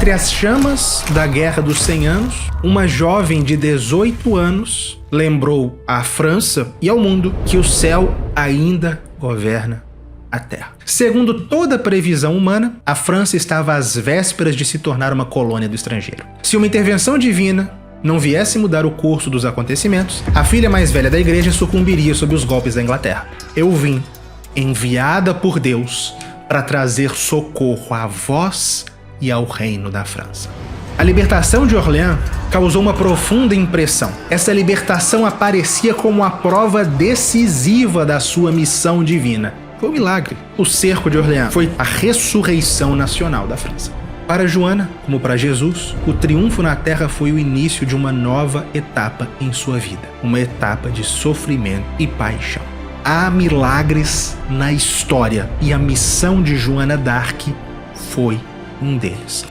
Entre as chamas da Guerra dos 100 Anos, uma jovem de 18 anos lembrou à França e ao mundo que o céu ainda governa a Terra. Segundo toda previsão humana, a França estava às vésperas de se tornar uma colônia do estrangeiro. Se uma intervenção divina não viesse mudar o curso dos acontecimentos, a filha mais velha da igreja sucumbiria sob os golpes da Inglaterra. Eu vim, enviada por Deus, para trazer socorro a vós e ao reino da França. A libertação de Orléans causou uma profunda impressão. Essa libertação aparecia como a prova decisiva da sua missão divina. Foi um milagre. O cerco de Orléans foi a ressurreição nacional da França. Para Joana, como para Jesus, o triunfo na terra foi o início de uma nova etapa em sua vida. Uma etapa de sofrimento e paixão. Há milagres na história e a missão de Joana d'Arc foi um deles.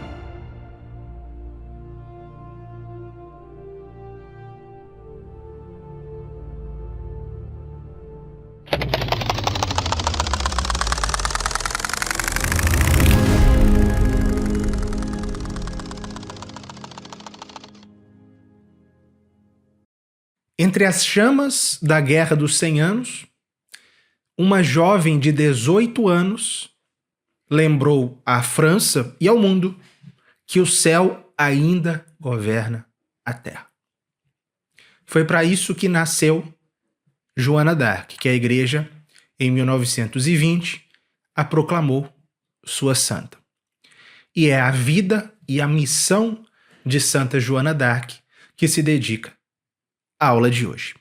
Entre as chamas da Guerra dos 100 Anos, uma jovem de 18 anos lembrou à França e ao mundo que o céu ainda governa a Terra. Foi para isso que nasceu Joana d'Arc, que a Igreja, em 1920, a proclamou sua santa. E é a vida e a missão de Santa Joana d'Arc que se dedica à aula de hoje.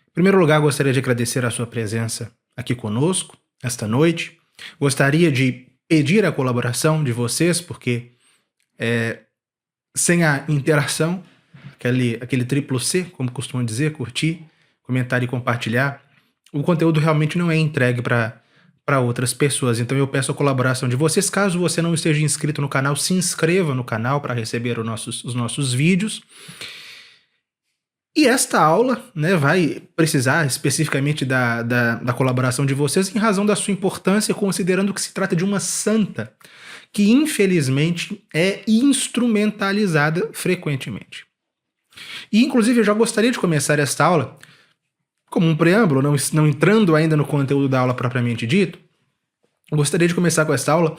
Em primeiro lugar, gostaria de agradecer a sua presença aqui conosco, esta noite. Gostaria de pedir a colaboração de vocês, porque sem a interação, aquele triplo C, como costumam dizer, curtir, comentar e compartilhar, o conteúdo realmente não é entregue para outras pessoas. Então eu peço a colaboração de vocês. Caso você não esteja inscrito no canal, se inscreva no canal para receber os nossos vídeos. E esta aula, né, vai precisar especificamente da colaboração de vocês em razão da sua importância, considerando que se trata de uma santa que, infelizmente, é instrumentalizada frequentemente. E, inclusive, eu já gostaria de começar esta aula, como um preâmbulo, não entrando ainda no conteúdo da aula propriamente dito, eu gostaria de começar com esta aula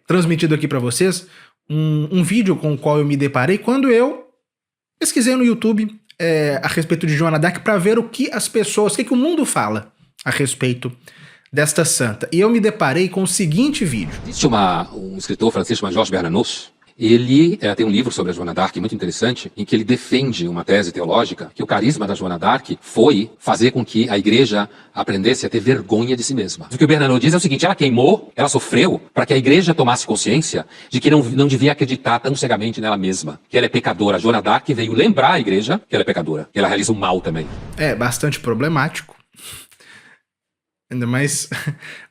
transmitido aqui para vocês um vídeo com o qual eu me deparei quando eu pesquisei no YouTube a respeito de Joana d'Arc para ver o que o mundo fala a respeito desta santa. E eu me deparei com o seguinte vídeo. Existe um escritor francês chamado Georges Bernanos. Ele tem um livro sobre a Joana d'Arc muito interessante, em que ele defende uma tese teológica que o carisma da Joana d'Arc foi fazer com que a igreja aprendesse a ter vergonha de si mesma. O que o Bernanos diz é o seguinte: ela queimou, ela sofreu para que a igreja tomasse consciência de que não devia acreditar tão cegamente nela mesma, que ela é pecadora. A Joana d'Arc veio lembrar a igreja que ela é pecadora, que ela realiza o mal também. É bastante problemático. Ainda mais,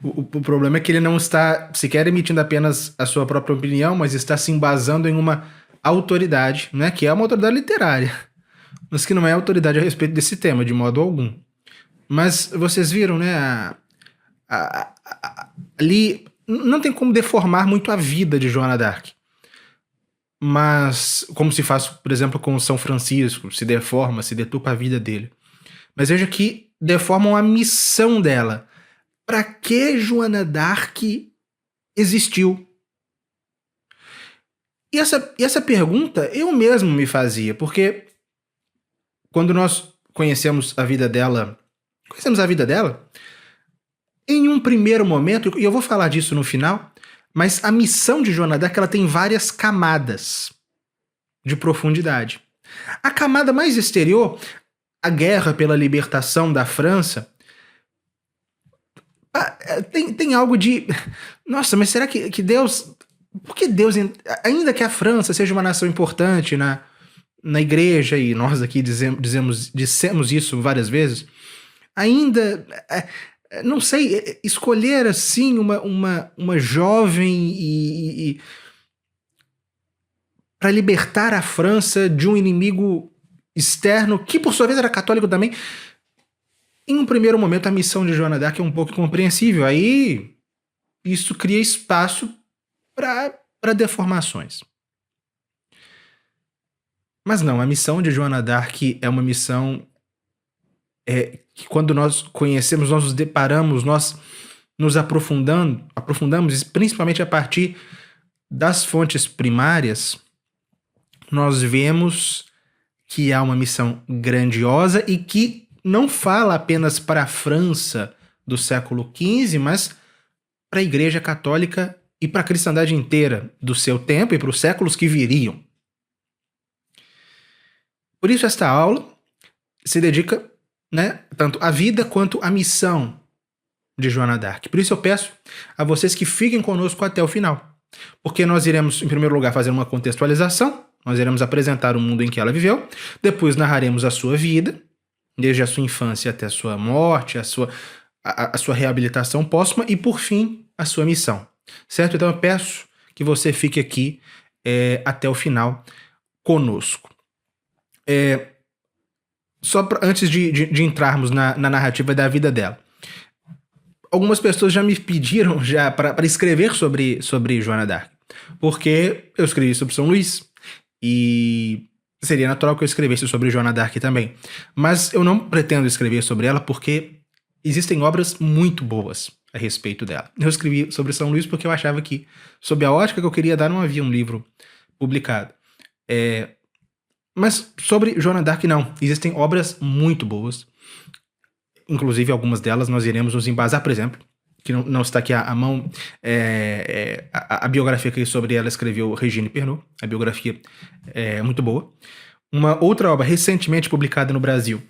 o problema é que ele não está sequer emitindo apenas a sua própria opinião, mas está se embasando em uma autoridade, né, que é uma autoridade literária, mas que não é autoridade a respeito desse tema, de modo algum. Mas vocês viram, né, ali não tem como deformar muito a vida de Joana d'Arc, mas como se faz, por exemplo, com São Francisco, se deturpa a vida dele. Mas veja que deformam a missão dela. Para que Joana d'Arc existiu? E essa pergunta eu mesmo me fazia, porque quando nós conhecemos a vida dela, em um primeiro momento, e eu vou falar disso no final, mas a missão de Joana d'Arc ela tem várias camadas de profundidade. A camada mais exterior, a guerra pela libertação da França, tem algo de... Nossa, mas será que Deus... Por que Deus... Ainda que a França seja uma nação importante na igreja, e nós aqui dissemos isso várias vezes, ainda... Não sei, escolher assim uma jovem para libertar a França de um inimigo externo, que por sua vez era católico também... Em um primeiro momento, a missão de Joana d'Arc é um pouco incompreensível. Aí, isso cria espaço para para deformações. Mas não, a missão de Joana d'Arc é uma missão que quando nós conhecemos, nós nos deparamos, nós nos aprofundamos, principalmente a partir das fontes primárias, nós vemos que há uma missão grandiosa e que não fala apenas para a França do século XV, mas para a Igreja Católica e para a cristandade inteira do seu tempo e para os séculos que viriam. Por isso esta aula se dedica, tanto à vida quanto à missão de Joana d'Arc. Por isso eu peço a vocês que fiquem conosco até o final, porque nós iremos, em primeiro lugar, fazer uma contextualização, nós iremos apresentar o mundo em que ela viveu, depois narraremos a sua vida, desde a sua infância até a sua morte, a sua reabilitação póstuma e, por fim, a sua missão. Certo? Então eu peço que você fique aqui até o final conosco. Antes de entrarmos na narrativa da vida dela, algumas pessoas já me pediram para escrever sobre Joana d'Arc, porque eu escrevi sobre São Luís e seria natural que eu escrevesse sobre Joana d'Arc também. Mas eu não pretendo escrever sobre ela porque existem obras muito boas a respeito dela. Eu escrevi sobre São Luís porque eu achava que, sob a ótica que eu queria dar, não havia um livro publicado. Mas sobre Joana d'Arc não. Existem obras muito boas. Inclusive, algumas delas nós iremos nos embasar, por exemplo, que não está aqui à mão, a biografia que sobre ela escreveu Regine Pernod. A biografia é muito boa. Uma outra obra recentemente publicada no Brasil,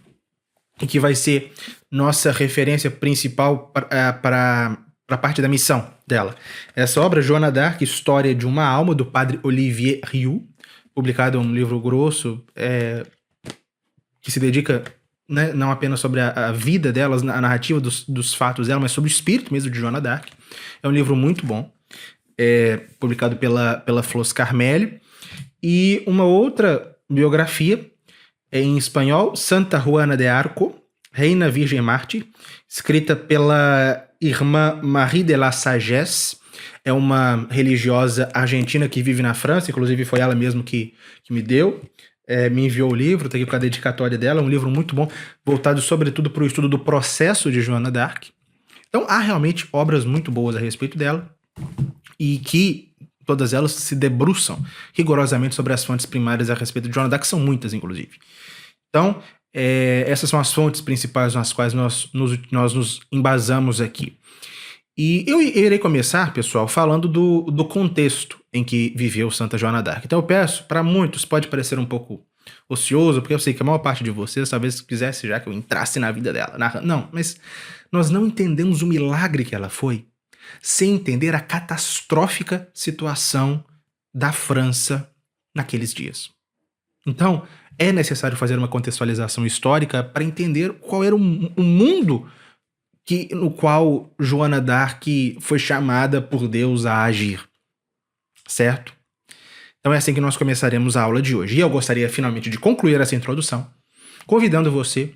e que vai ser nossa referência principal para a parte da missão dela. Essa obra, Joana d'Arc, História de uma Alma, do padre Olivier Rioux, publicado em um livro grosso, que se dedica não apenas sobre a vida delas, a narrativa dos fatos dela, mas sobre o espírito mesmo de Joana d'Arc. É um livro muito bom, publicado pela Flos Carmelli. E uma outra biografia, em espanhol, Santa Juana de Arco, Reina Virgem Mártir, escrita pela irmã Marie de la Sagesse. É uma religiosa argentina que vive na França, inclusive foi ela mesma que me deu, me enviou o livro, está aqui com a dedicatória dela, um livro muito bom, voltado sobretudo para o estudo do processo de Joana d'Arc. Então há realmente obras muito boas a respeito dela, e que todas elas se debruçam rigorosamente sobre as fontes primárias a respeito de Joana d'Arc, que são muitas, inclusive. Então, essas são as fontes principais nas quais nós nos embasamos aqui. E eu irei começar, pessoal, falando do contexto em que viveu Santa Joana d'Arc. Então eu peço, para muitos pode parecer um pouco ocioso, porque eu sei que a maior parte de vocês talvez quisesse já que eu entrasse na vida dela. Não, mas nós não entendemos o milagre que ela foi sem entender a catastrófica situação da França naqueles dias. Então, é necessário fazer uma contextualização histórica para entender qual era o mundo no qual Joana d'Arc foi chamada por Deus a agir. Certo? Então é assim que nós começaremos a aula de hoje. E eu gostaria finalmente de concluir essa introdução, convidando você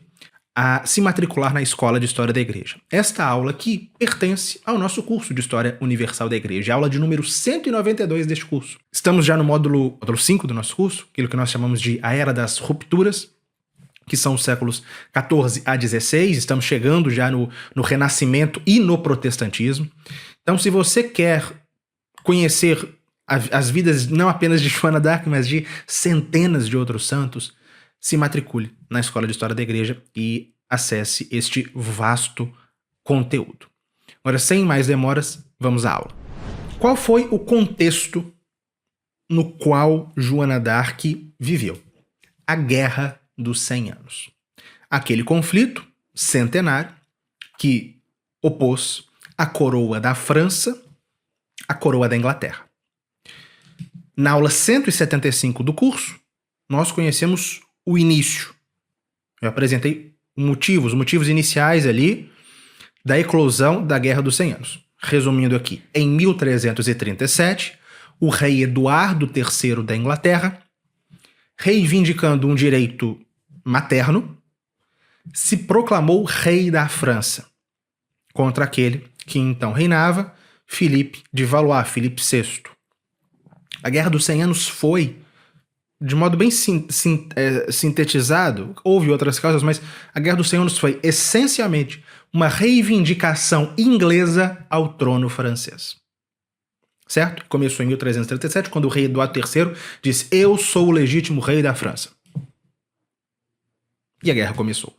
a se matricular na Escola de História da Igreja. Esta aula aqui pertence ao nosso curso de História Universal da Igreja, a aula de número 192 deste curso. Estamos já no módulo 5 do nosso curso, aquilo que nós chamamos de a Era das Rupturas, que são os séculos 14 a 16, estamos chegando já no Renascimento e no Protestantismo. Então, se você quer conhecer as vidas não apenas de Joana d'Arc, mas de centenas de outros santos, se matricule na Escola de História da Igreja e acesse este vasto conteúdo. Agora, sem mais demoras, vamos à aula. Qual foi o contexto no qual Joana d'Arc viveu? A Guerra dos 100 Anos. Aquele conflito centenário que opôs a coroa da França à coroa da Inglaterra. Na aula 175 do curso, nós conhecemos o início. Eu apresentei os motivos iniciais ali da eclosão da Guerra dos 100 Anos. Resumindo aqui, em 1337, o rei Eduardo III da Inglaterra, reivindicando um direito materno, se proclamou rei da França, contra aquele que então reinava, Philippe de Valois, Philippe VI. A Guerra dos 100 Anos foi, de modo bem sintetizado, houve outras causas, mas a Guerra dos 100 Anos foi essencialmente uma reivindicação inglesa ao trono francês. Certo? Começou em 1337, quando o rei Eduardo III disse: eu sou o legítimo rei da França. E a guerra começou.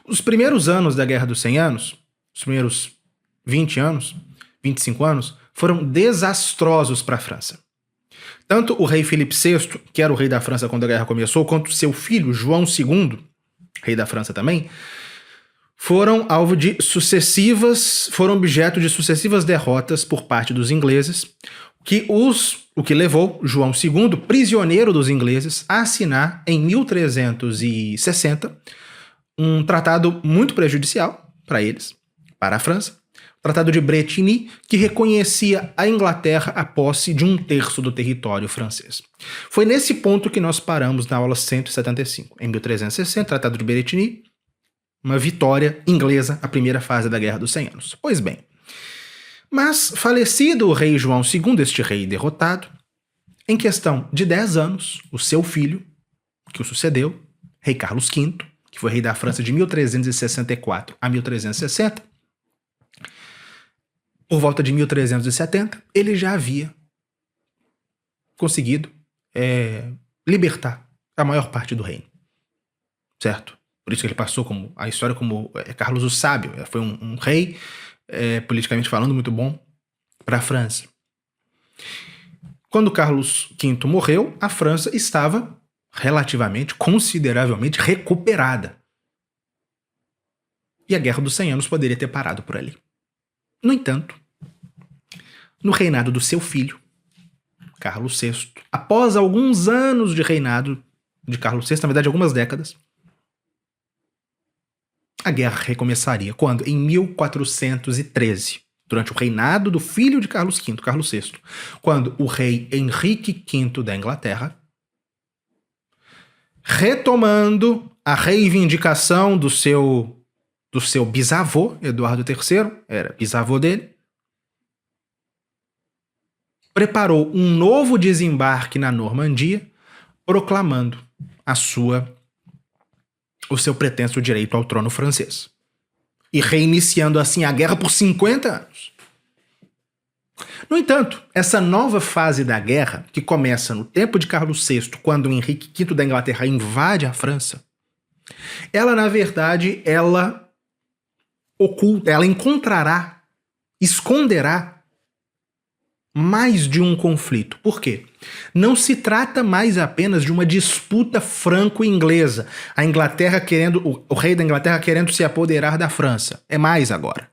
Os primeiros anos da Guerra dos 100 Anos, os primeiros 20 anos, 25 anos, foram desastrosos para a França. Tanto o rei Filipe VI, que era o rei da França quando a guerra começou, quanto seu filho João II, rei da França também, foram objeto de sucessivas derrotas por parte dos ingleses, o que levou João II, prisioneiro dos ingleses, a assinar em 1360 um tratado muito prejudicial para eles, para a França, o Tratado de Bretigny, que reconhecia à Inglaterra a posse de 1/3 do território francês. Foi nesse ponto que nós paramos na aula 175. Em 1360, Tratado de Bretigny, uma vitória inglesa, a primeira fase da Guerra dos 100 Anos. Pois bem, mas falecido o rei João II, este rei derrotado, em questão de 10 anos, o seu filho, que o sucedeu, rei Carlos V, que foi rei da França de 1364 a 1360, por volta de 1370, ele já havia conseguido libertar a maior parte do reino. Certo? Por isso que ele passou a história como Carlos o Sábio. Foi um rei, politicamente falando, muito bom para a França. Quando Carlos V morreu, a França estava relativamente, consideravelmente recuperada. E a Guerra dos 100 Anos poderia ter parado por ali. No entanto, no reinado do seu filho, Carlos VI, após alguns anos de reinado de Carlos VI, na verdade algumas décadas, a guerra recomeçaria quando, em 1413, durante o reinado do filho de Carlos V, Carlos VI, quando o rei Henrique V da Inglaterra, retomando a reivindicação do seu bisavô, Eduardo III, era bisavô dele, preparou um novo desembarque na Normandia, proclamando o seu pretenso direito ao trono francês. E reiniciando assim a guerra por 50 anos. No entanto, essa nova fase da guerra, que começa no tempo de Carlos VI, quando Henrique V da Inglaterra invade a França, ela, na verdade, ela esconderá mais de um conflito. Por quê? Não se trata mais apenas de uma disputa franco-inglesa. A Inglaterra o rei da Inglaterra querendo se apoderar da França. É mais agora.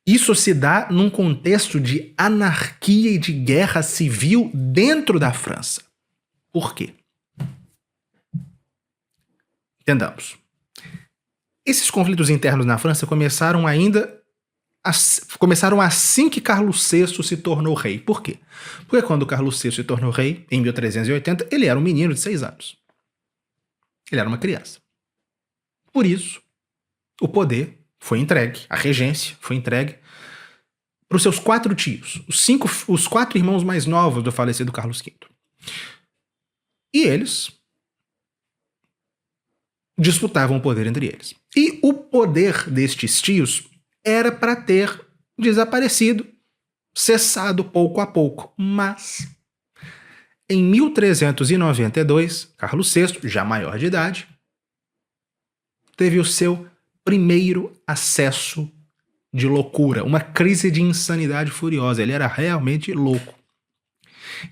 Isso se dá num contexto de anarquia e de guerra civil dentro da França. Por quê? Entendamos. Esses conflitos internos na França começaram assim que Carlos VI se tornou rei. Por quê? Porque quando Carlos VI se tornou rei, em 1380, ele era um menino de 6 anos. Ele era uma criança. Por isso, o poder foi entregue, a regência foi entregue para os seus 4 tios, os 4 irmãos mais novos do falecido Carlos V. E eles disputavam o poder entre eles. E o poder destes tios era para ter desaparecido, cessado pouco a pouco. Mas, em 1392, Carlos VI, já maior de idade, teve o seu primeiro acesso de loucura, uma crise de insanidade furiosa. Ele era realmente louco.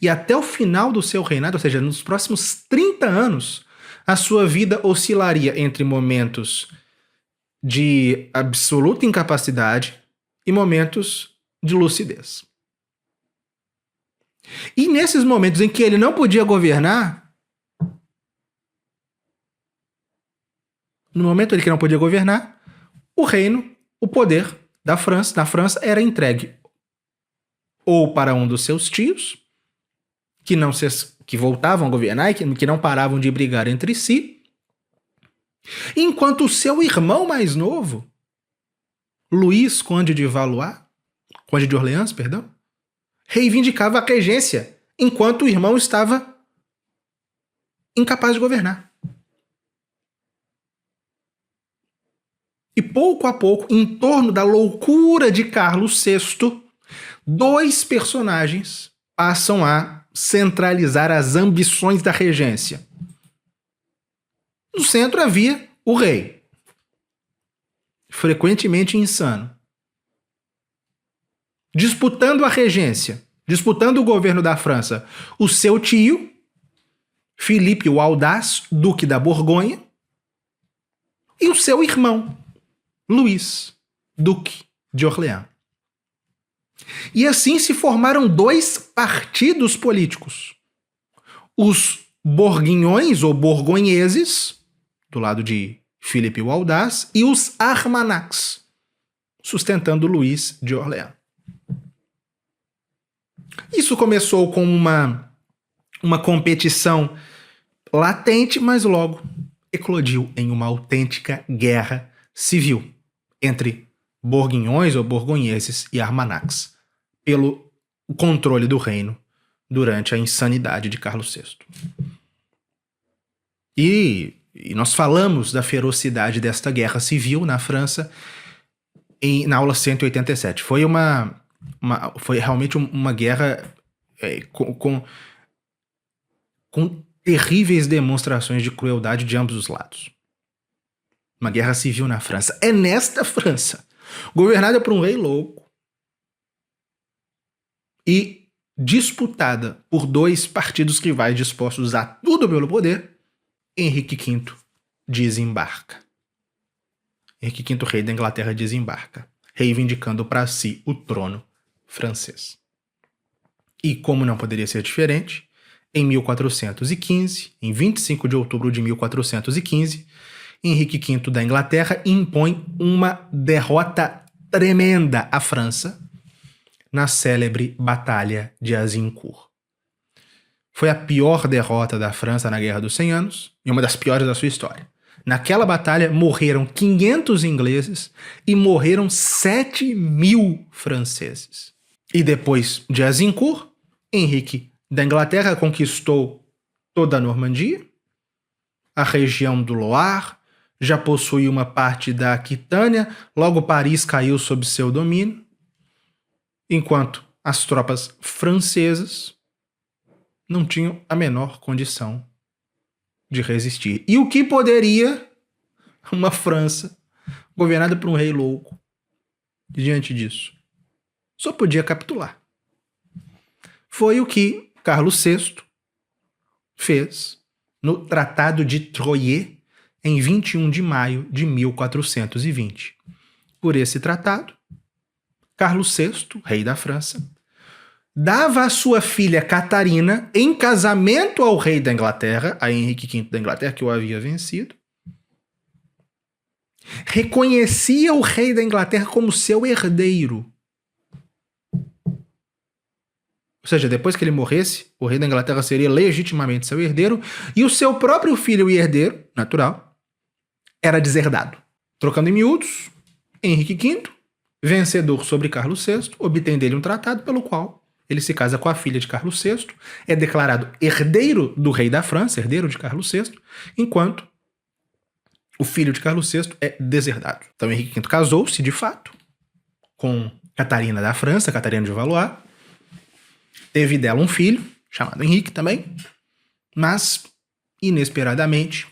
E até o final do seu reinado, ou seja, nos próximos 30 anos, a sua vida oscilaria entre momentos de absoluta incapacidade e momentos de lucidez. E nesses momentos em que ele não podia governar, no momento em que não podia governar, o reino, o poder da França era entregue ou para um dos seus tios, que voltavam a governar e que não paravam de brigar entre si, enquanto o seu irmão mais novo, Luís, Conde de Orleans, reivindicava a regência enquanto o irmão estava incapaz de governar. E pouco a pouco, em torno da loucura de Carlos VI, dois personagens passam a centralizar as ambições da regência. No centro havia o rei, frequentemente insano, disputando a regência, disputando o governo da França, o seu tio, Filipe o Audaz, duque da Borgonha, e o seu irmão, Luís, duque de Orleans. E assim se formaram dois partidos políticos. Os borguinhões ou borgonheses, do lado de Filipe o Audaz, e os Armagnacs, sustentando Luís de Orleans. Isso começou com uma competição latente, mas logo eclodiu em uma autêntica guerra civil entre borguinhões ou borgonheses e Armagnacs pelo controle do reino durante a insanidade de Carlos VI. E nós falamos da ferocidade desta guerra civil na França na aula 187. Foi realmente uma guerra com terríveis demonstrações de crueldade de ambos os lados. Uma guerra civil na França. É nesta França, governada por um rei louco e disputada por dois partidos rivais dispostos a tudo pelo poder, Henrique V desembarca. Henrique V, rei da Inglaterra, desembarca, reivindicando para si o trono francês. E como não poderia ser diferente, em 1415, em 25 de outubro de 1415, Henrique V da Inglaterra impõe uma derrota tremenda à França na célebre Batalha de Azincourt. Foi a pior derrota da França na Guerra dos 100 Anos e uma das piores da sua história. Naquela batalha morreram 500 ingleses e morreram 7.000 franceses. E depois de Azincourt, Henrique da Inglaterra conquistou toda a Normandia, a região do Loire, já possuía uma parte da Aquitânia, logo Paris caiu sob seu domínio, enquanto as tropas francesas não tinham a menor condição de resistir. E o que poderia uma França governada por um rei louco diante disso? Só podia capitular. Foi o que Carlos VI fez no Tratado de Troyes em 21 de maio de 1420. Por esse tratado, Carlos VI, rei da França, dava a sua filha Catarina em casamento ao rei da Inglaterra, a Henrique V da Inglaterra, que o havia vencido. Reconhecia o rei da Inglaterra como seu herdeiro. Ou seja, depois que ele morresse, o rei da Inglaterra seria legitimamente seu herdeiro e o seu próprio filho e herdeiro, natural, era deserdado. Trocando em miúdos, Henrique V, vencedor sobre Carlos VI, obtém dele um tratado pelo qual ele se casa com a filha de Carlos VI, é declarado herdeiro do rei da França, herdeiro de Carlos VI, enquanto o filho de Carlos VI é deserdado. Então Henrique V casou-se, de fato, com Catarina da França, Catarina de Valois, teve dela um filho, chamado Henrique também, mas, inesperadamente,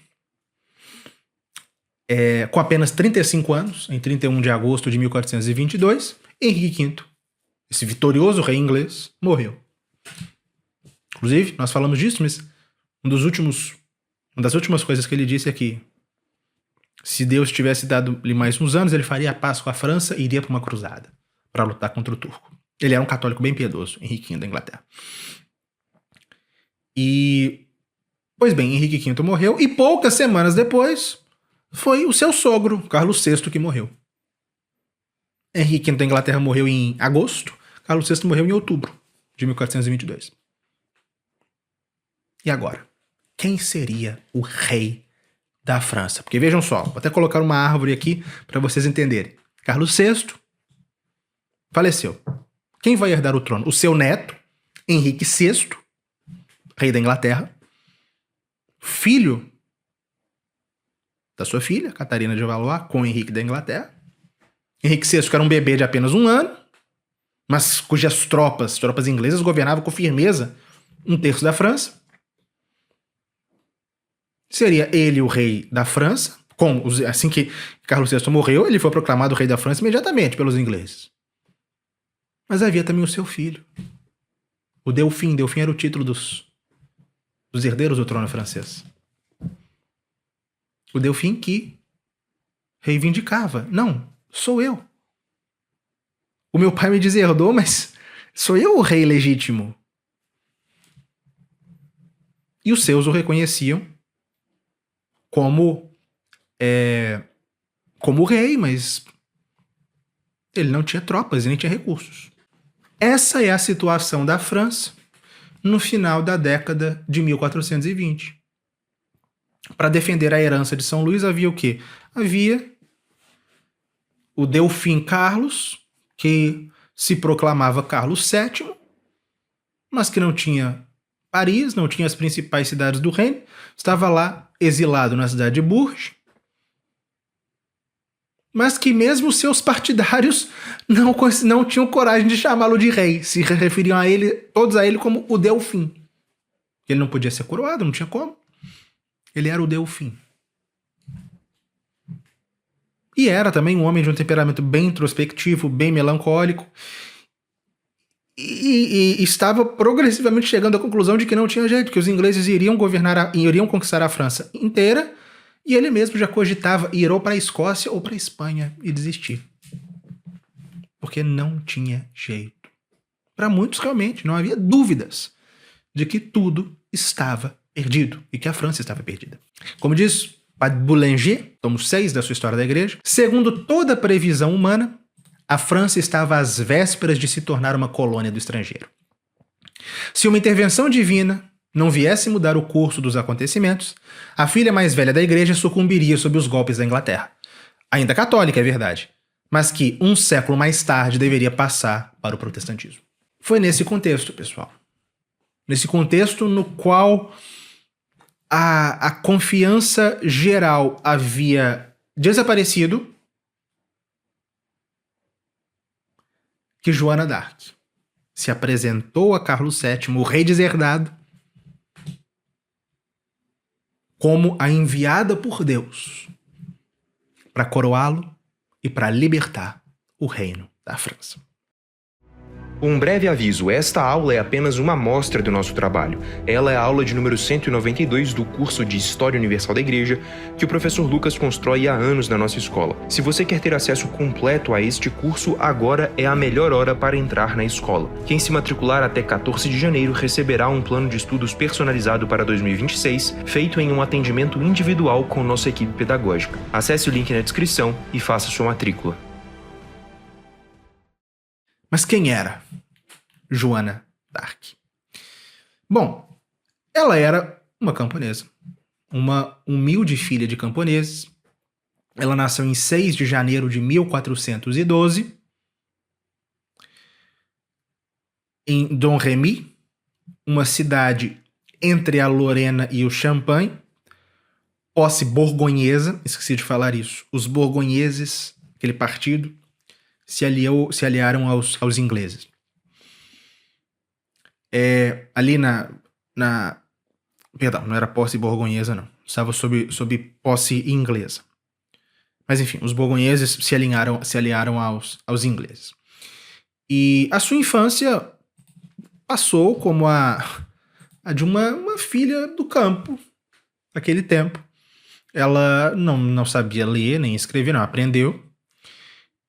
com apenas 35 anos, em 31 de agosto de 1422, Henrique V, esse vitorioso rei inglês, morreu. Inclusive, nós falamos disso, mas uma das últimas coisas que ele disse é que se Deus tivesse dado-lhe mais uns anos, ele faria a paz com a França e iria para uma cruzada para lutar contra o turco. Ele era um católico bem piedoso, Henrique V da Inglaterra. Pois bem, Henrique V morreu e poucas semanas depois foi o seu sogro, Carlos VI, que morreu. Henrique V da Inglaterra morreu em agosto, Carlos VI morreu em outubro de 1422. E agora? Quem seria o rei da França? Porque vejam só, vou até colocar uma árvore aqui para vocês entenderem. Carlos VI faleceu. Quem vai herdar o trono? O seu neto, Henrique VI, rei da Inglaterra, filho da sua filha, Catarina de Valois, com Henrique da Inglaterra. Henrique VI, que era um bebê de apenas 1 ano, mas cujas tropas inglesas, governavam com firmeza 1/3 da França. Seria ele o rei da França. Assim que Carlos VI morreu, ele foi proclamado rei da França imediatamente pelos ingleses. Mas havia também o seu filho, o Delfim. Delfim era o título dos herdeiros do trono francês. O Delfim que reivindicava: não, sou eu. O meu pai me deserdou, mas sou eu o rei legítimo. E os seus o reconheciam como rei, mas ele não tinha tropas e nem tinha recursos. Essa é a situação da França no final da década de 1420. Para defender a herança de São Luís havia o quê? Havia o Delfim Carlos, que se proclamava Carlos VII, mas que não tinha Paris, não tinha as principais cidades do reino, estava lá exilado na cidade de Bourges, mas que mesmo seus partidários não tinham coragem de chamá-lo de rei, se referiam todos a ele como o Delfim. Ele não podia ser coroado, não tinha como. Ele era o Delfim. E era também um homem de um temperamento bem introspectivo, bem melancólico, e estava progressivamente chegando à conclusão de que não tinha jeito, que os ingleses iriam conquistar a França inteira, e ele mesmo já cogitava ir ou para a Escócia ou para a Espanha e desistir. Porque não tinha jeito. Para muitos, realmente, não havia dúvidas de que tudo estava perdido e que a França estava perdida. Como diz Padre Boulanger, tomo 6 da sua História da Igreja, segundo toda previsão humana, a França estava às vésperas de se tornar uma colônia do estrangeiro. Se uma intervenção divina não viesse mudar o curso dos acontecimentos, a filha mais velha da Igreja sucumbiria sob os golpes da Inglaterra. Ainda católica, é verdade, mas que 1 século mais tarde deveria passar para o protestantismo. Foi nesse contexto, pessoal. Nesse contexto no qual a confiança geral havia desaparecido, que Joana d'Arc se apresentou a Carlos VII, o rei deserdado, como a enviada por Deus para coroá-lo e para libertar o reino da França. Um breve aviso, esta aula é apenas uma amostra do nosso trabalho. Ela é a aula de número 192 do curso de História Universal da Igreja, que o professor Lucas constrói há anos na nossa escola. Se você quer ter acesso completo a este curso, agora é a melhor hora para entrar na escola. Quem se matricular até 14 de janeiro receberá um plano de estudos personalizado para 2026, feito em um atendimento individual com nossa equipe pedagógica. Acesse o link na descrição e faça sua matrícula. Mas quem era Joana d'Arc? Bom, ela era uma camponesa, uma humilde filha de camponeses. Ela nasceu em 6 de janeiro de 1412, em Domremy, uma cidade entre a Lorena e o Champagne, posse borgonhesa. Esqueci de falar isso. Os borgonheses, aquele partido, se aliaram aos ingleses. Ali perdão, não era posse borgonhesa, não. Estava sob posse inglesa. Mas enfim, os borgonheses se aliaram aos ingleses. E a sua infância passou como a de uma filha do campo, naquele tempo. Ela não sabia ler nem escrever, não aprendeu.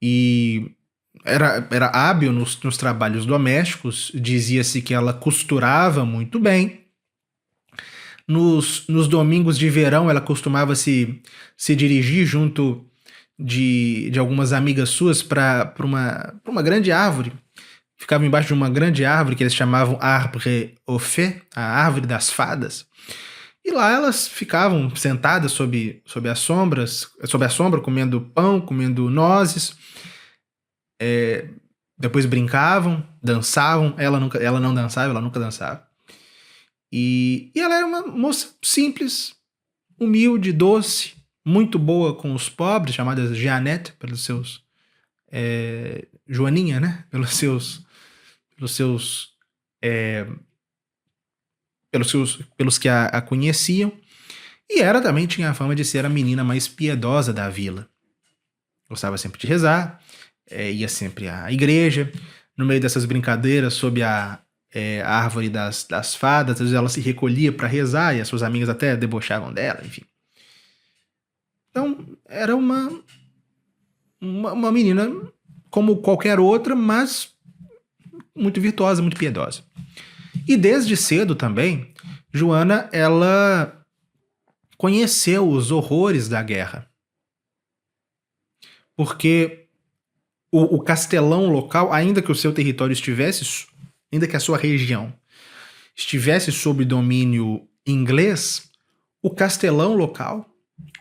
E era hábil nos trabalhos domésticos. Dizia-se que ela costurava muito bem. Nos domingos de verão, ela costumava se dirigir junto de algumas amigas suas para uma grande árvore. Ficava embaixo de uma grande árvore que eles chamavam Arbre aux Fées, a árvore das fadas. E lá elas ficavam sentadas sob a sombra, comendo pão, comendo nozes. Depois brincavam, dançavam. Ela não dançava, ela nunca dançava. E ela era uma moça simples, humilde, doce, muito boa com os pobres, chamada Jeanette, pelos seus... Joaninha, né? Pelos que a conheciam. E ela também tinha a fama de ser a menina mais piedosa da vila. Gostava sempre de rezar, ia sempre à igreja. No meio dessas brincadeiras, sob a árvore das fadas, às vezes ela se recolhia para rezar e as suas amigas até debochavam dela, enfim. Então, era uma menina como qualquer outra, mas muito virtuosa, muito piedosa. E desde cedo também, Joana, ela conheceu os horrores da guerra. Porque o castelão local, ainda que o seu território ainda que a sua região estivesse sob domínio inglês, o castelão local,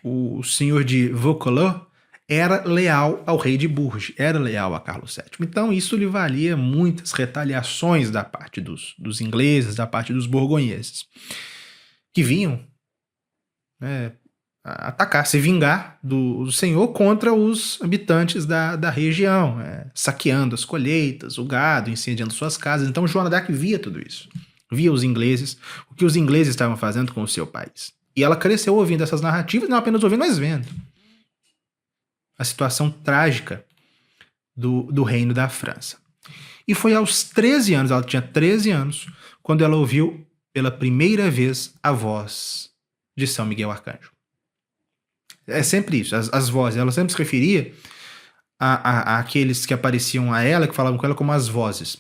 o senhor de Vaucouleurs, era leal ao rei de Bourges, era leal a Carlos VII. Então isso lhe valia muitas retaliações da parte dos ingleses, da parte dos borgonheses, que vinham atacar, se vingar do senhor contra os habitantes da região, saqueando as colheitas, o gado, incendiando suas casas. Então Joana d'Arc via tudo isso, via os ingleses, o que os ingleses estavam fazendo com o seu país. E ela cresceu ouvindo essas narrativas, não apenas ouvindo, mas vendo a situação trágica do reino da França. E foi aos 13 anos, ela tinha 13 anos, quando ela ouviu pela primeira vez a voz de São Miguel Arcanjo. É sempre isso, as vozes. Ela sempre se referia a aqueles que apareciam a ela, que falavam com ela, como as vozes.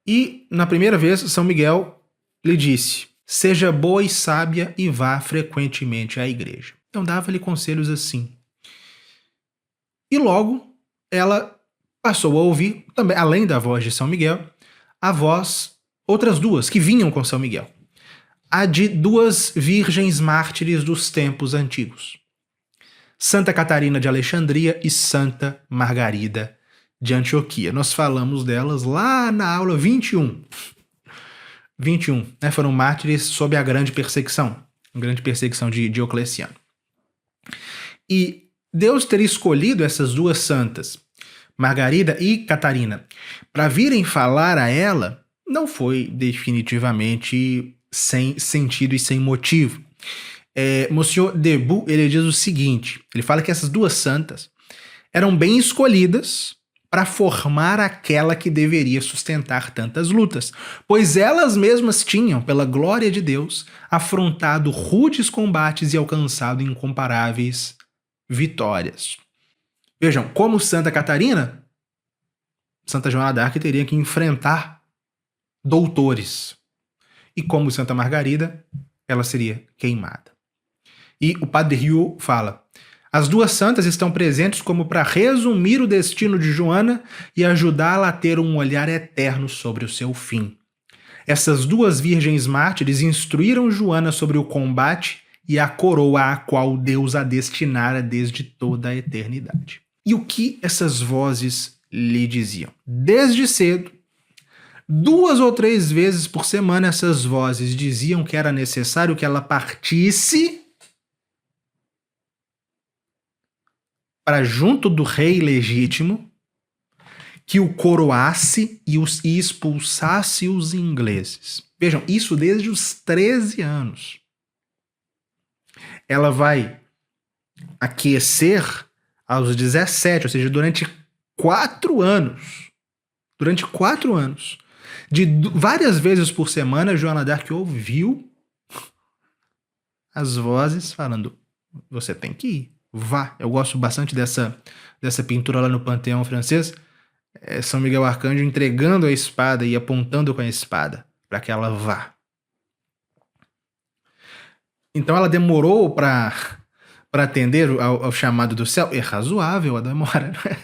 E, na primeira vez, São Miguel lhe disse: seja boa e sábia e vá frequentemente à igreja. Então dava-lhe conselhos assim. E logo ela passou a ouvir, também, além da voz de São Miguel, outras duas que vinham com São Miguel. A de duas virgens mártires dos tempos antigos: Santa Catarina de Alexandria e Santa Margarida de Antioquia. Nós falamos delas lá na aula 21. 21, né? Foram mártires sob a grande perseguição de Diocleciano. E Deus ter escolhido essas duas santas, Margarida e Catarina, para virem falar a ela, não foi definitivamente sem sentido e sem motivo. Monsieur Debout, ele diz o seguinte, ele fala que essas duas santas eram bem escolhidas para formar aquela que deveria sustentar tantas lutas, pois elas mesmas tinham, pela glória de Deus, afrontado rudes combates e alcançado incomparáveis vitórias. Vejam, como Santa Catarina, Santa Joana d'Arc teria que enfrentar doutores. E como Santa Margarida, ela seria queimada. E o Padre Riou fala: as duas santas estão presentes como para resumir o destino de Joana e ajudá-la a ter um olhar eterno sobre o seu fim. Essas duas virgens mártires instruíram Joana sobre o combate e a coroa a qual Deus a destinara desde toda a eternidade. E o que essas vozes lhe diziam? Desde cedo, 2 ou 3 vezes por semana, essas vozes diziam que era necessário que ela partisse para junto do rei legítimo, que o coroasse e expulsasse os ingleses. Vejam, isso desde os 13 anos. Ela vai aquecer aos 17, ou seja, durante 4 anos. Durante 4 anos. Várias vezes por semana, Joana d'Arc ouviu as vozes falando: você tem que ir, vá. Eu gosto bastante dessa pintura lá no Panteão francês. São Miguel Arcanjo entregando a espada e apontando com a espada para que ela vá. Então ela demorou para atender ao chamado do céu. É razoável a demora, não é?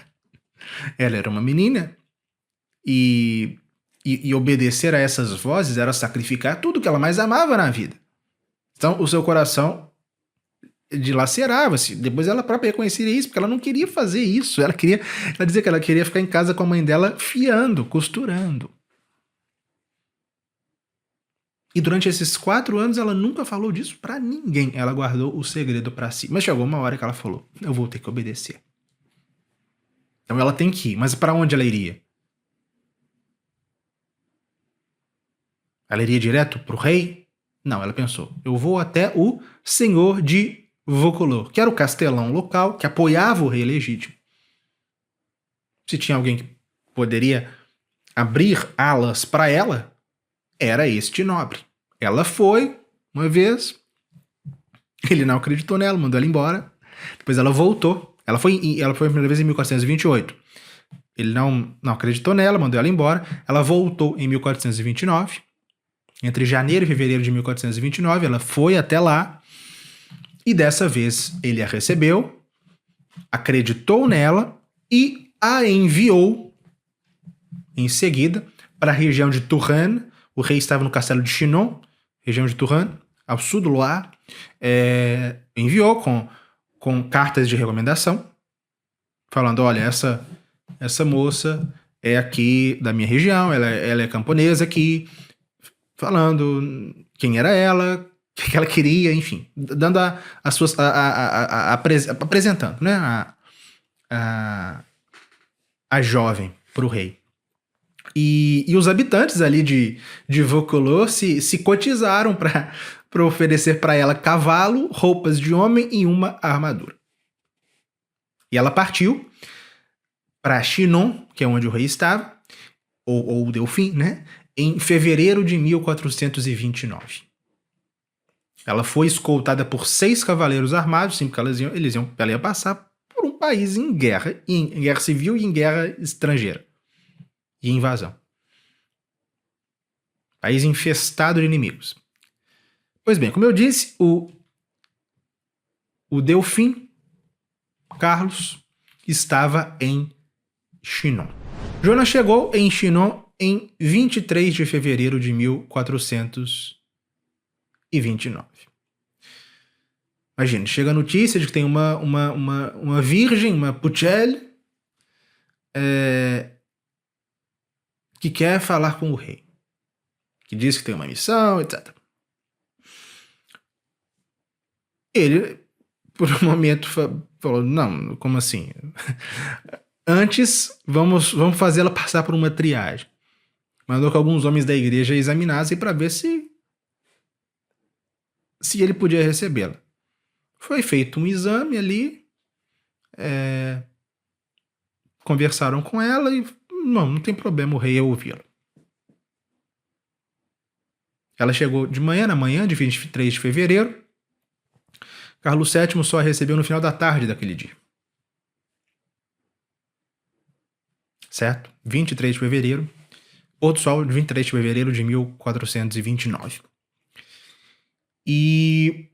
Ela era uma menina e obedecer a essas vozes era sacrificar tudo que ela mais amava na vida. Então o seu coração dilacerava-se. Depois ela própria reconhecia isso, porque ela não queria fazer isso. Ela dizia que ela queria ficar em casa com a mãe dela fiando, costurando. E durante esses 4 anos ela nunca falou disso pra ninguém. Ela guardou o segredo pra si. Mas chegou uma hora que ela falou: eu vou ter que obedecer. Então ela tem que ir. Mas pra onde ela iria? Ela iria direto pro rei? Não, ela pensou: eu vou até o senhor de Vaucouleurs, que era o castelão local que apoiava o rei legítimo. Se tinha alguém que poderia abrir alas para ela, era este nobre. Ela foi uma vez, ele não acreditou nela, mandou ela embora. Depois ela voltou. Ela foi a primeira vez em 1428. Ele não acreditou nela, mandou ela embora. Ela voltou em 1429. Entre janeiro e fevereiro de 1429, ela foi até lá. E dessa vez ele a recebeu, acreditou nela e a enviou em seguida para a região de Touraine. O rei estava no castelo de Chinon, região de Touraine, ao sul do Loire. Enviou com cartas de recomendação, falando: olha, essa moça é aqui da minha região, ela é camponesa aqui, falando quem era ela, o que ela queria, enfim, dando apresentando, né, a jovem para o rei. E os habitantes ali de Vaucouleurs se cotizaram para oferecer para ela cavalo, roupas de homem e uma armadura. E ela partiu para Chinon, que é onde o rei estava, ou Delfim, né, em fevereiro de 1429. Ela foi escoltada por 6 cavaleiros armados, sim, porque ela ia passar por um país em guerra civil e em guerra estrangeira. E invasão. País infestado de inimigos. Pois bem, como eu disse, o Delfim Carlos estava em Chinon. Jonas chegou em Chinon em 23 de fevereiro de 1429. Imagina, chega a notícia de que tem uma virgem, uma Pucelle, que quer falar com o rei, que diz que tem uma missão, etc. Ele, por um momento, falou: não, como assim? Antes, vamos fazê-la passar por uma triagem. Mandou que alguns homens da igreja examinassem para ver se ele podia recebê-la. Foi feito um exame ali, conversaram com ela e não tem problema o rei ouvi-la. Ela chegou de manhã, na manhã de 23 de fevereiro. Carlos VII só a recebeu no final da tarde daquele dia. Certo? 23 de fevereiro. Pôr do sol de 23 de fevereiro de 1429. E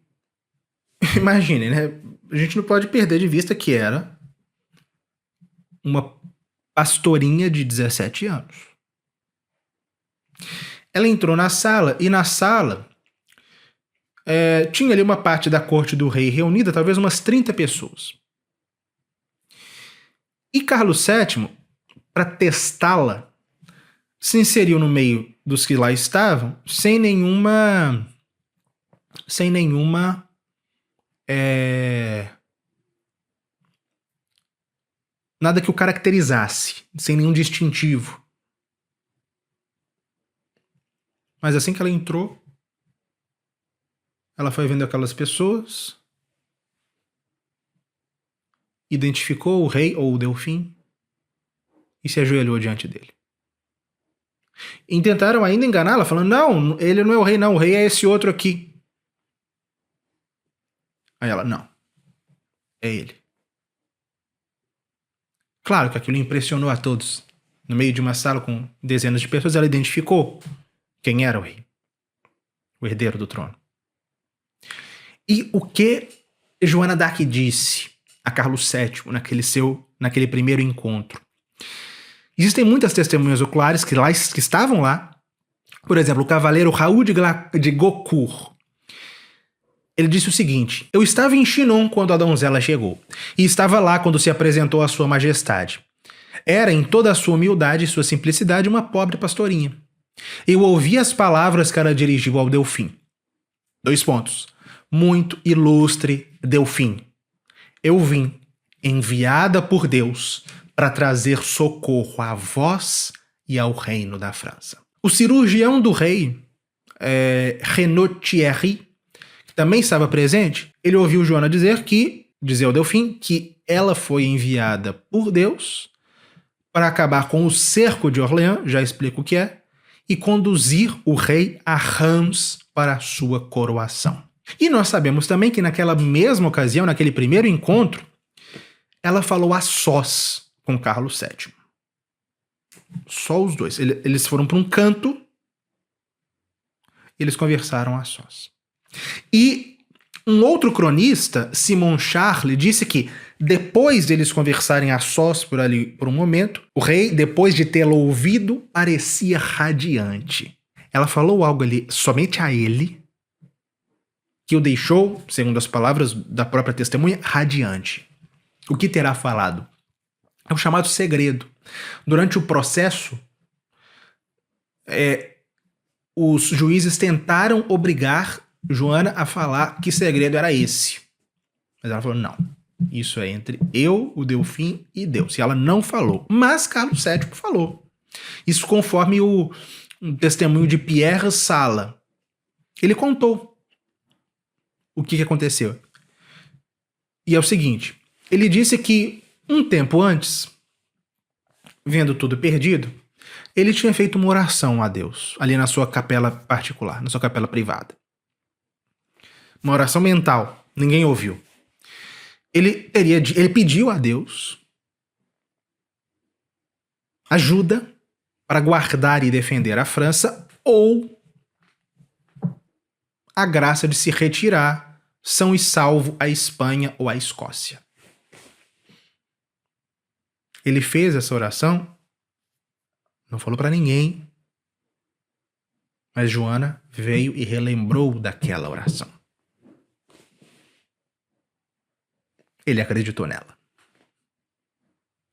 imagine, né? A gente não pode perder de vista que era uma pastorinha de 17 anos. Ela entrou na sala e na sala tinha ali uma parte da corte do rei reunida, talvez umas 30 pessoas. E Carlos VII, para testá-la, se inseriu no meio dos que lá estavam sem nenhuma nada que o caracterizasse, sem nenhum distintivo. Mas assim que ela entrou, ela foi vendo aquelas pessoas, identificou o rei ou o Delfim e se ajoelhou diante dele. E tentaram ainda enganá-la, falando: não, ele não é o rei, não, o rei é esse outro aqui. Aí ela: não, é ele. Claro que aquilo impressionou a todos. No meio de uma sala com dezenas de pessoas, ela identificou quem era o rei, o herdeiro do trono. E o que Joana d'Arc disse a Carlos VII naquele primeiro encontro? Existem muitas testemunhas oculares que estavam lá. Por exemplo, o cavaleiro Raoul de Gaucourt. Ele disse o seguinte: eu estava em Chinon quando a donzela chegou, e estava lá quando se apresentou a sua majestade. Era, em toda a sua humildade e sua simplicidade, uma pobre pastorinha. Eu ouvi as palavras que ela dirigiu ao Delfim. 2 pontos. Muito ilustre Delfim. Eu vim, enviada por Deus, para trazer socorro a vós e ao reino da França. O cirurgião do rei, Renaud Thierry, que também estava presente, ele ouviu Joana dizer ao Delfim, que ela foi enviada por Deus para acabar com o cerco de Orleans, já explico o que é, e conduzir o rei a Reims para a sua coroação. E nós sabemos também que naquela mesma ocasião, naquele primeiro encontro, ela falou a sós com Carlos VII. Só os dois. Eles foram para um canto, eles conversaram a sós. E um outro cronista, Simon Charles, disse que depois de eles conversarem a sós por ali por um momento, o rei, depois de tê-la ouvido, parecia radiante. Ela falou algo ali somente a ele, que o deixou, segundo as palavras da própria testemunha, radiante. O que terá falado? É o chamado segredo. Durante o processo, os juízes tentaram obrigar Joana a falar que segredo era esse. Mas ela falou, não, isso é entre eu, o Delfim e Deus. E ela não falou. Mas Carlos VII falou. Isso conforme o testemunho de Pierre Sala. Ele contou o que aconteceu. E é o seguinte, ele disse que um tempo antes, vendo tudo perdido, ele tinha feito uma oração a Deus, ali na sua capela particular, na sua capela privada. Uma oração mental, ninguém ouviu. Ele pediu a Deus ajuda para guardar e defender a França ou a graça de se retirar são e salvo à Espanha ou à Escócia. Ele fez essa oração, não falou para ninguém, mas Joana veio e relembrou daquela oração. Ele acreditou nela.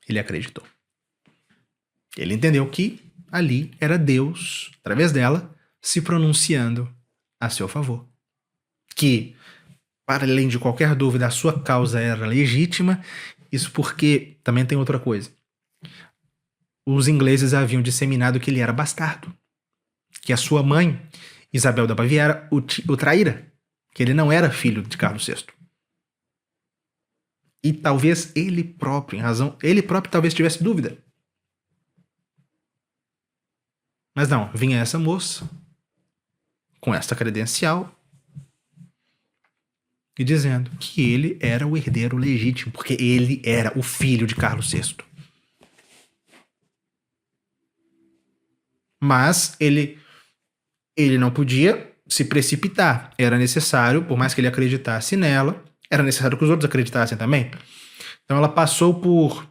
Ele acreditou. Ele entendeu que ali era Deus, através dela, se pronunciando a seu favor. Que, para além de qualquer dúvida, a sua causa era legítima. Isso porque também tem outra coisa. Os ingleses haviam disseminado que ele era bastardo. Que a sua mãe, Isabel da Baviera, o traíra. Que ele não era filho de Carlos VI. E talvez ele próprio talvez tivesse dúvida. Mas não, vinha essa moça, com essa credencial, e dizendo que ele era o herdeiro legítimo, porque ele era o filho de Carlos VI. Mas ele não podia se precipitar. Era necessário, por mais que ele acreditasse nela, era necessário que os outros acreditassem também. Então ela passou por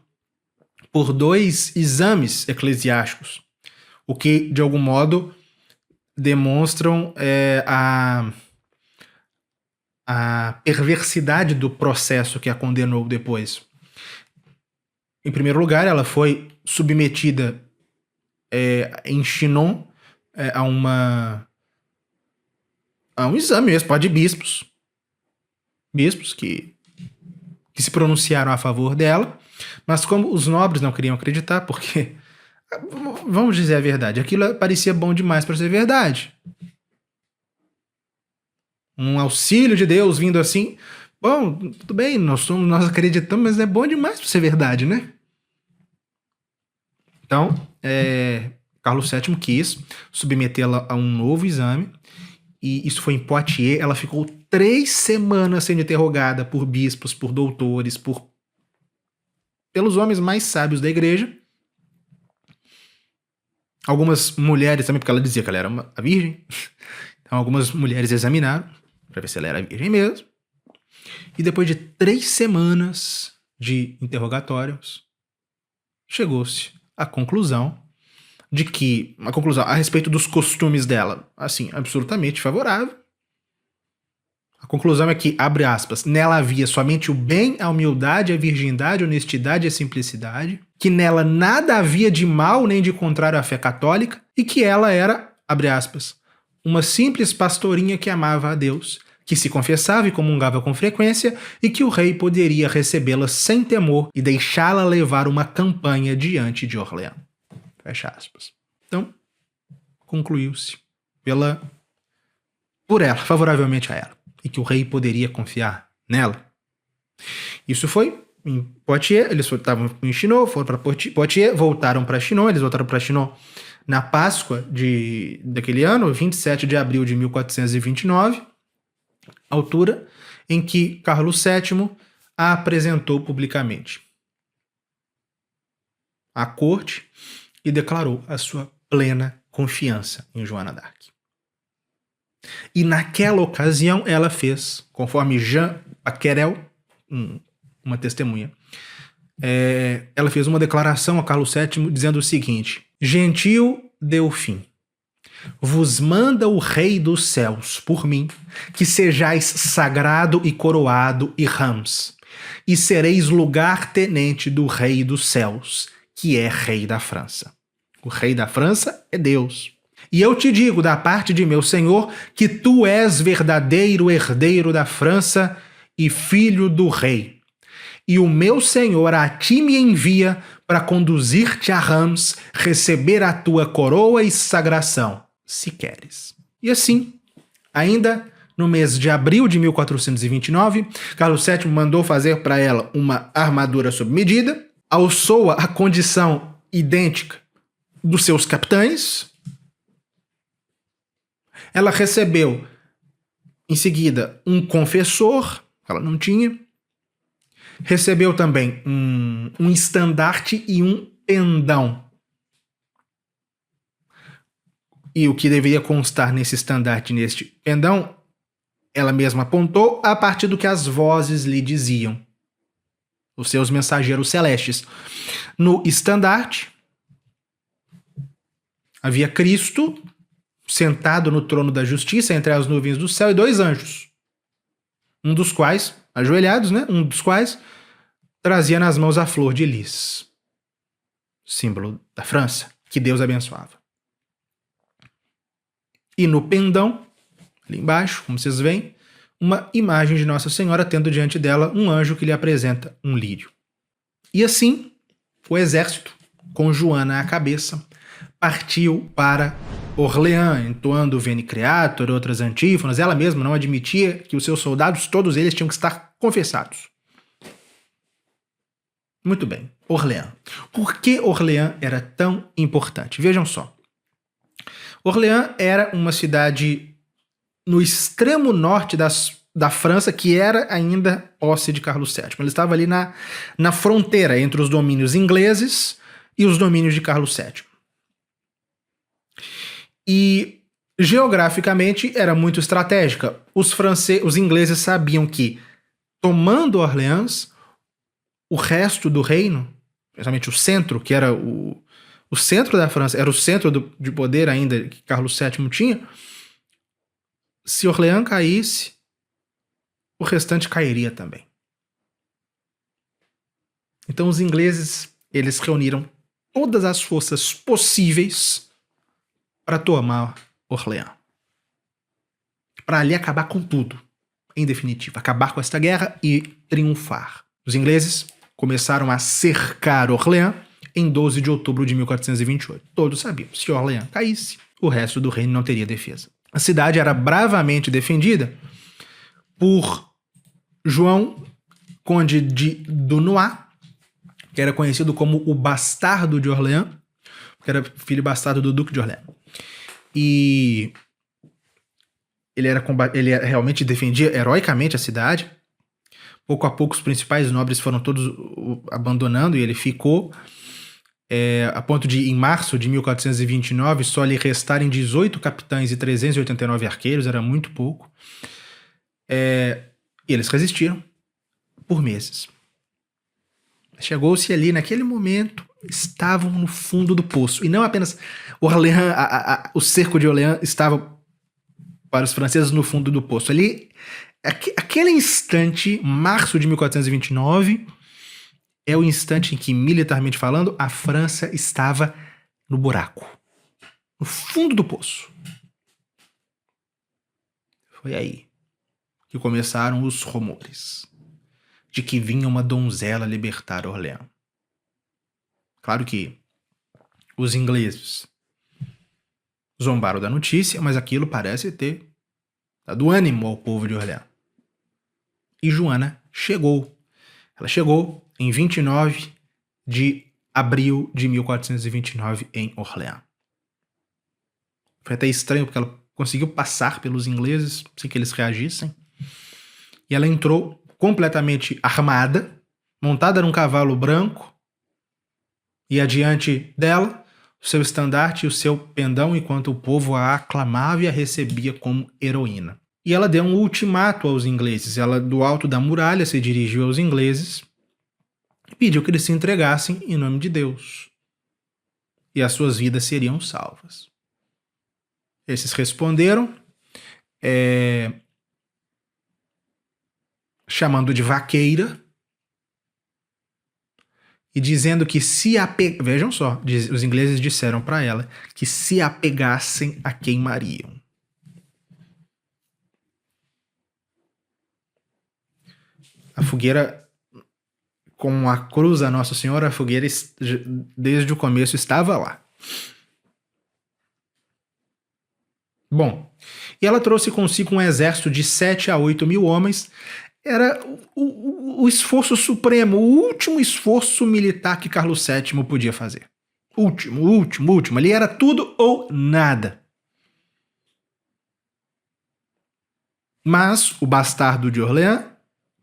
2 exames eclesiásticos, o que, de algum modo, demonstram a perversidade do processo que a condenou depois. Em primeiro lugar, ela foi submetida em Chinon a um exame mesmo, de bispos. Bispos que se pronunciaram a favor dela, mas como os nobres não queriam acreditar, porque, vamos dizer a verdade, aquilo parecia bom demais para ser verdade. Um auxílio de Deus vindo assim, bom, tudo bem, nós acreditamos, mas é bom demais para ser verdade, né? Então, Carlos VII quis submetê-la a um novo exame, e isso foi em Poitiers. Ela ficou 3 semanas sendo interrogada por bispos, por doutores, pelos homens mais sábios da igreja. Algumas mulheres também, porque ela dizia que ela era a virgem. Então algumas mulheres examinaram para ver se ela era virgem mesmo. E depois de 3 semanas de interrogatórios, chegou-se à conclusão a respeito dos costumes dela, assim, absolutamente favorável. A conclusão é que, abre aspas, nela havia somente o bem, a humildade, a virgindade, a honestidade e a simplicidade. que nela nada havia de mal nem de contrário à fé católica e que ela era, abre aspas, uma simples pastorinha que amava a Deus, que se confessava e comungava com frequência e que o rei poderia recebê-la sem temor e deixá-la levar uma campanha diante de Orleans. Fecha aspas. Então, concluiu-se por ela, favoravelmente a ela, e que o rei poderia confiar nela. Isso foi em Poitiers, eles estavam em Chinon, foram para Poitiers, voltaram para Chinon, eles voltaram para Chinon na Páscoa daquele ano, 27 de abril de 1429, altura em que Carlos VII a apresentou publicamente à corte e declarou a sua plena confiança em Joana d'Arc. E naquela ocasião ela fez, conforme Jean Paquerel, uma testemunha, ela fez uma declaração a Carlos VII dizendo o seguinte: gentil Delfim, vos manda o Rei dos Céus, por mim, que sejais sagrado e coroado e rams, e sereis lugar-tenente do Rei dos Céus, que é Rei da França. O Rei da França é Deus. E eu te digo, da parte de meu Senhor, que tu és verdadeiro herdeiro da França e filho do Rei. E o meu Senhor a ti me envia para conduzir-te a Reims, receber a tua coroa e sagração, se queres. E assim, ainda no mês de abril de 1429, Carlos VII mandou fazer para ela uma armadura sob medida, alçou-a à condição idêntica dos seus capitães. Ela recebeu, em seguida, um confessor, ela não tinha. Recebeu também um estandarte e um pendão. E o que deveria constar nesse estandarte e neste pendão, ela mesma apontou a partir do que as vozes lhe diziam, os seus mensageiros celestes. No estandarte havia Cristo sentado no trono da justiça entre as nuvens do céu e dois anjos, um dos quais, ajoelhados, né? Um dos quais trazia nas mãos a flor de lis, símbolo da França, que Deus abençoava. E no pendão, ali embaixo, como vocês veem, uma imagem de Nossa Senhora tendo diante dela um anjo que lhe apresenta um lírio. E assim, o exército, com Joana à cabeça, partiu para Orleans, entoando Veni Creator e outras antífonas. Ela mesma não admitia que os seus soldados, todos eles, tinham que estar confessados. Muito bem, Orleans. Por que Orleans era tão importante? Vejam só. Orleans era uma cidade no extremo norte da França, que era ainda posse de Carlos VII. Ele estava ali na fronteira entre os domínios ingleses e os domínios de Carlos VII. E geograficamente era muito estratégica. Os ingleses sabiam que, tomando Orleans, o resto do reino, principalmente o centro, que era o centro da França, era o centro de poder ainda que Carlos VII tinha, se Orleans caísse, o restante cairia também. Então os ingleses, eles reuniram todas as forças possíveis para tomar Orleans. Para ali acabar com tudo, em definitivo. Acabar com esta guerra e triunfar. Os ingleses começaram a cercar Orleans em 12 de outubro de 1428. Todos sabiam, se Orleans caísse, o resto do reino não teria defesa. A cidade era bravamente defendida por João, conde de Dunois, que era conhecido como o bastardo de Orleans, que era filho bastardo do duque de Orleans. E ele realmente defendia heroicamente a cidade. Pouco a pouco os principais nobres foram todos abandonando e ele ficou a ponto de, em março de 1429, só lhe restarem 18 capitães e 389 arqueiros, era muito pouco. E eles resistiram por meses. Chegou-se ali, naquele momento, estavam no fundo do poço. E não apenas Orleans, o cerco de Orleans estava para os franceses no fundo do poço. Ali, aquele instante, março de 1429, é o instante em que, militarmente falando, a França estava no buraco, no fundo do poço. Foi aí que começaram os rumores de que vinha uma donzela libertar Orleans. Claro que os ingleses zombaram da notícia, mas aquilo parece ter dado ânimo ao povo de Orleans. E Joana chegou. Ela chegou em 29 de abril de 1429 em Orleans. Foi até estranho porque ela conseguiu passar pelos ingleses sem que eles reagissem. E ela entrou completamente armada, montada num cavalo branco, e adiante dela, o seu estandarte e o seu pendão, enquanto o povo a aclamava e a recebia como heroína. E ela deu um ultimato aos ingleses. Ela, do alto da muralha, se dirigiu aos ingleses e pediu que eles se entregassem em nome de Deus. E as suas vidas seriam salvas. Esses responderam, chamando de vaqueira, e dizendo que vejam só, os ingleses disseram para ela que se apegassem a queimariam. A fogueira, com a cruz da Nossa Senhora, a fogueira desde o começo estava lá. Bom, e ela trouxe consigo um exército de 7 a 8 mil homens. Era o esforço supremo, o último esforço militar que Carlos VII podia fazer. Último. Ali era tudo ou nada. Mas o bastardo de Orleans,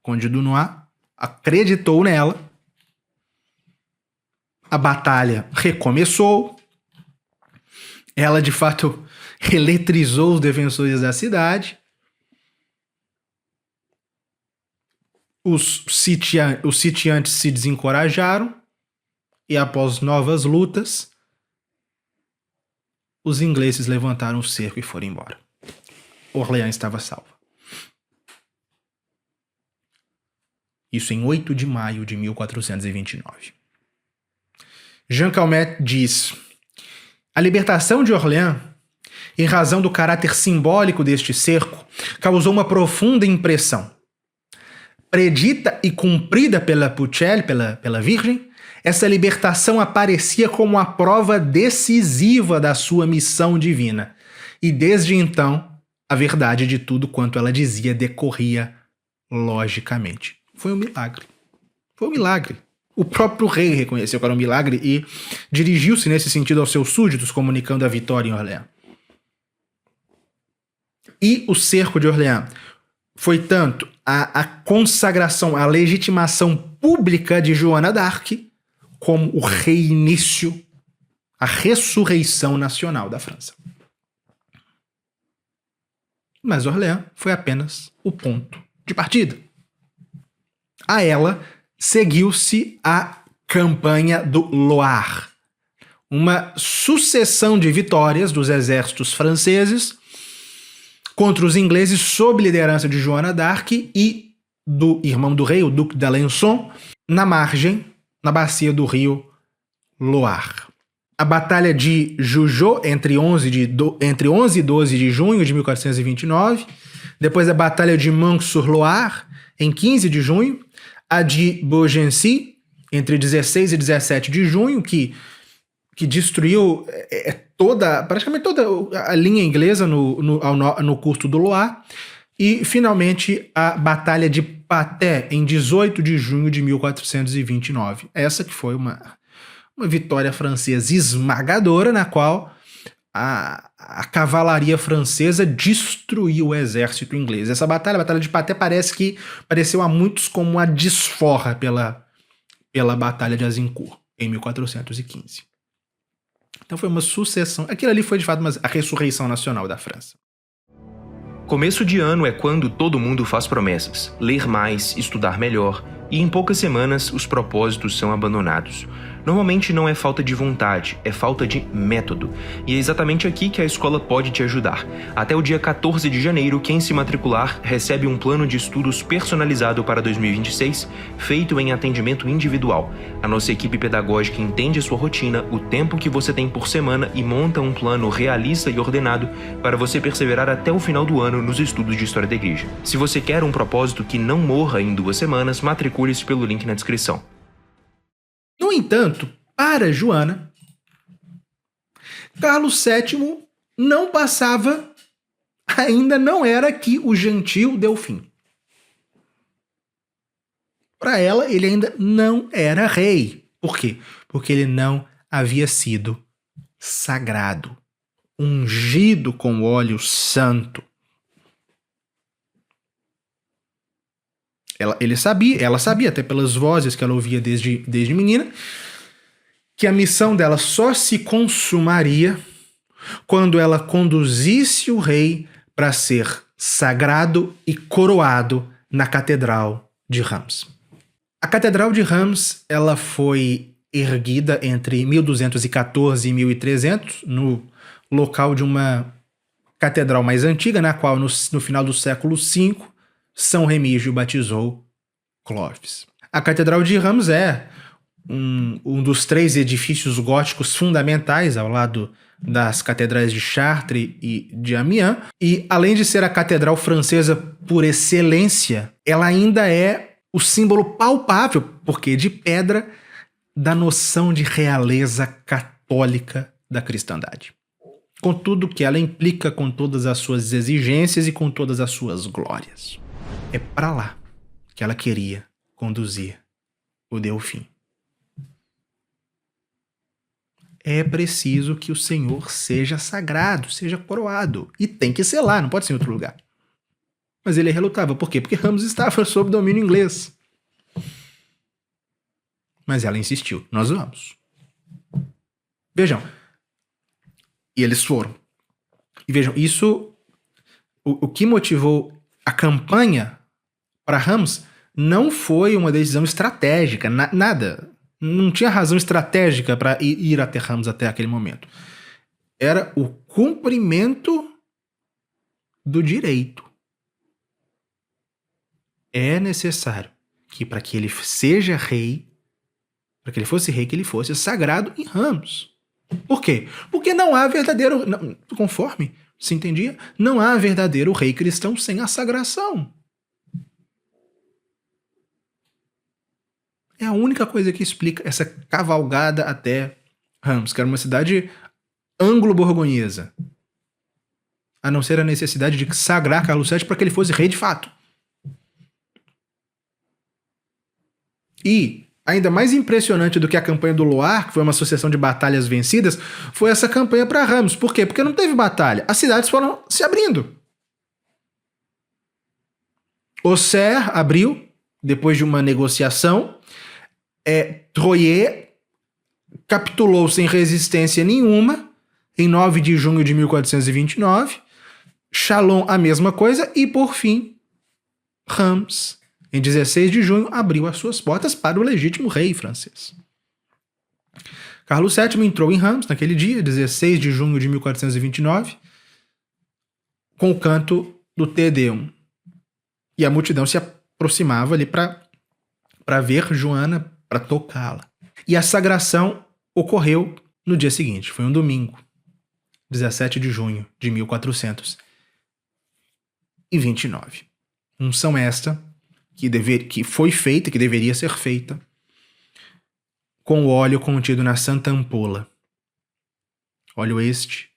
Conde Dunois, acreditou nela. A batalha recomeçou. Ela, de fato, eletrizou os defensores da cidade. Os sitiantes se desencorajaram e, após novas lutas, os ingleses levantaram o cerco e foram embora. Orleans estava salva. Isso em 8 de maio de 1429. Jean Calmet diz: a libertação de Orleans, em razão do caráter simbólico deste cerco, causou uma profunda impressão. Predita e cumprida pela Pucelle, pela Virgem, essa libertação aparecia como a prova decisiva da sua missão divina. E desde então, a verdade de tudo quanto ela dizia decorria logicamente. Foi um milagre. Foi um milagre. O próprio rei reconheceu que era um milagre e dirigiu-se nesse sentido aos seus súditos, comunicando a vitória em Orleans. E o cerco de Orleans foi tanto a consagração, a legitimação pública de Joana d'Arc, como o reinício, a ressurreição nacional da França. Mas Orleans foi apenas o ponto de partida. A ela seguiu-se a campanha do Loire, uma sucessão de vitórias dos exércitos franceses contra os ingleses sob liderança de Joana d'Arc e do irmão do rei, o Duque d'Alençon, na margem, na bacia do rio Loire. A Batalha de Joujot, entre 11 e 12 de junho de 1429, depois a Batalha de Meung-sur-Loire, em 15 de junho, a de Beaugency, entre 16 e 17 de junho, que destruiu praticamente toda a linha inglesa no curso do Loire, e, finalmente, a Batalha de Patay, em 18 de junho de 1429. Essa que foi uma vitória francesa esmagadora, na qual a cavalaria francesa destruiu o exército inglês. Essa batalha, a Batalha de Patay, pareceu a muitos como uma desforra pela Batalha de Azincourt, em 1415. Então foi uma sucessão. Aquilo ali foi, de fato, a ressurreição nacional da França. Começo de ano é quando todo mundo faz promessas, ler mais, estudar melhor, e em poucas semanas os propósitos são abandonados. Normalmente não é falta de vontade, é falta de método. E é exatamente aqui que a escola pode te ajudar. Até o dia 14 de janeiro, quem se matricular recebe um plano de estudos personalizado para 2026, feito em atendimento individual. A nossa equipe pedagógica entende a sua rotina, o tempo que você tem por semana e monta um plano realista e ordenado para você perseverar até o final do ano nos estudos de História da Igreja. Se você quer um propósito que não morra em 2 semanas, matricule-se pelo link na descrição. No entanto, para Joana, Carlos VII não passava, ainda não era aqui o gentil Delfim. Para ela, ele ainda não era rei. Por quê? Porque ele não havia sido sagrado, ungido com óleo santo. Ela sabia, até pelas vozes que ela ouvia desde menina, que a missão dela só se consumaria quando ela conduzisse o rei para ser sagrado e coroado na Catedral de Reims. A Catedral de Reims ela foi erguida entre 1214 e 1300, no local de uma catedral mais antiga, na qual no final do século V, São Remígio batizou Clovis. A Catedral de Reims é um dos 3 edifícios góticos fundamentais ao lado das catedrais de Chartres e de Amiens, e além de ser a catedral francesa por excelência, ela ainda é o símbolo palpável, porque de pedra, da noção de realeza católica da cristandade. Com tudo que ela implica, com todas as suas exigências e com todas as suas glórias. É para lá que ela queria conduzir o Delfim. É preciso que o Senhor seja sagrado, seja coroado. E tem que ser lá, não pode ser em outro lugar. Mas ele relutava. Por quê? Porque Reims estava sob domínio inglês. Mas ela insistiu. Nós vamos. Vejam. E eles foram. E vejam, isso... O que motivou a campanha para Reims não foi uma decisão estratégica, nada. Não tinha razão estratégica para ir até Reims até aquele momento. Era o cumprimento do direito. É necessário que para que ele seja rei, para que ele fosse rei, que ele fosse sagrado em Reims. Por quê? Porque não há verdadeiro... Conforme se entendia, não há verdadeiro rei cristão sem a sagração. É a única coisa que explica essa cavalgada até Reims, que era uma cidade anglo-borgonhesa. A não ser a necessidade de sagrar Carlos VII para que ele fosse rei de fato. E, ainda mais impressionante do que a campanha do Loire, que foi uma sucessão de batalhas vencidas, foi essa campanha para Reims. Por quê? Porque não teve batalha. As cidades foram se abrindo. Auxerre abriu, depois de uma negociação. Troyes capitulou sem resistência nenhuma, em 9 de junho de 1429. Chalon, a mesma coisa. E, por fim, Reims, em 16 de junho, abriu as suas portas para o legítimo rei francês. Carlos VII entrou em Reims naquele dia, 16 de junho de 1429, com o canto do Te Deum. E a multidão se aproximava ali para ver Joana, para tocá-la. E a sagração ocorreu no dia seguinte, foi um domingo, 17 de junho de 1429. Unção esta que foi feita, que deveria ser feita, com o óleo contido na Santa Ampola. Óleo este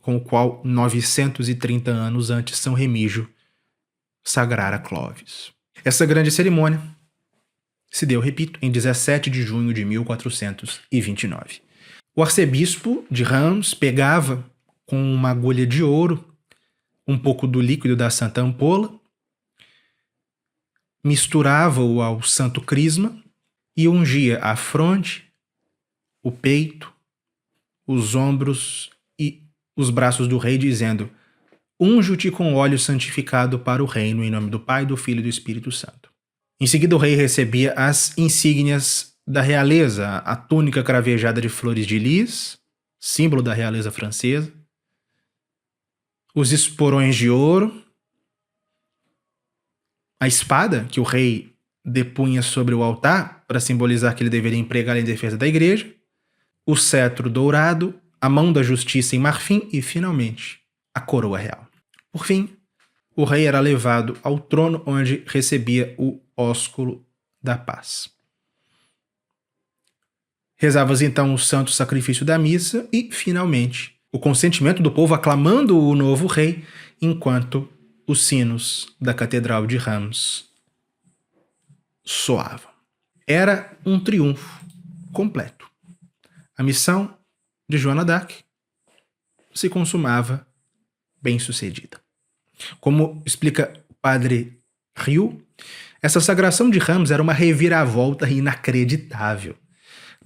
com o qual 930 anos antes São Remígio sagrara Clovis. Essa grande cerimônia se deu, repito, em 17 de junho de 1429. O arcebispo de Reims pegava com uma agulha de ouro um pouco do líquido da Santa Ampola, misturava-o ao Santo Crisma e ungia a fronte, o peito, os ombros e os braços do rei, dizendo: unjo-te com óleo santificado para o reino, em nome do Pai, do Filho e do Espírito Santo. Em seguida, o rei recebia as insígnias da realeza, a túnica cravejada de flores de lis, símbolo da realeza francesa, os esporões de ouro, a espada que o rei depunha sobre o altar para simbolizar que ele deveria empregá-la em defesa da igreja, o cetro dourado, a mão da justiça em marfim e, finalmente, a coroa real. Por fim, o rei era levado ao trono onde recebia o ósculo da paz. Rezava-se então o santo sacrifício da missa e, finalmente, o consentimento do povo aclamando o novo rei, enquanto os sinos da Catedral de Reims soavam. Era um triunfo completo. A missão de Joana d'Arc se consumava bem-sucedida. Como explica o padre Riou, essa sagração de Reims era uma reviravolta inacreditável.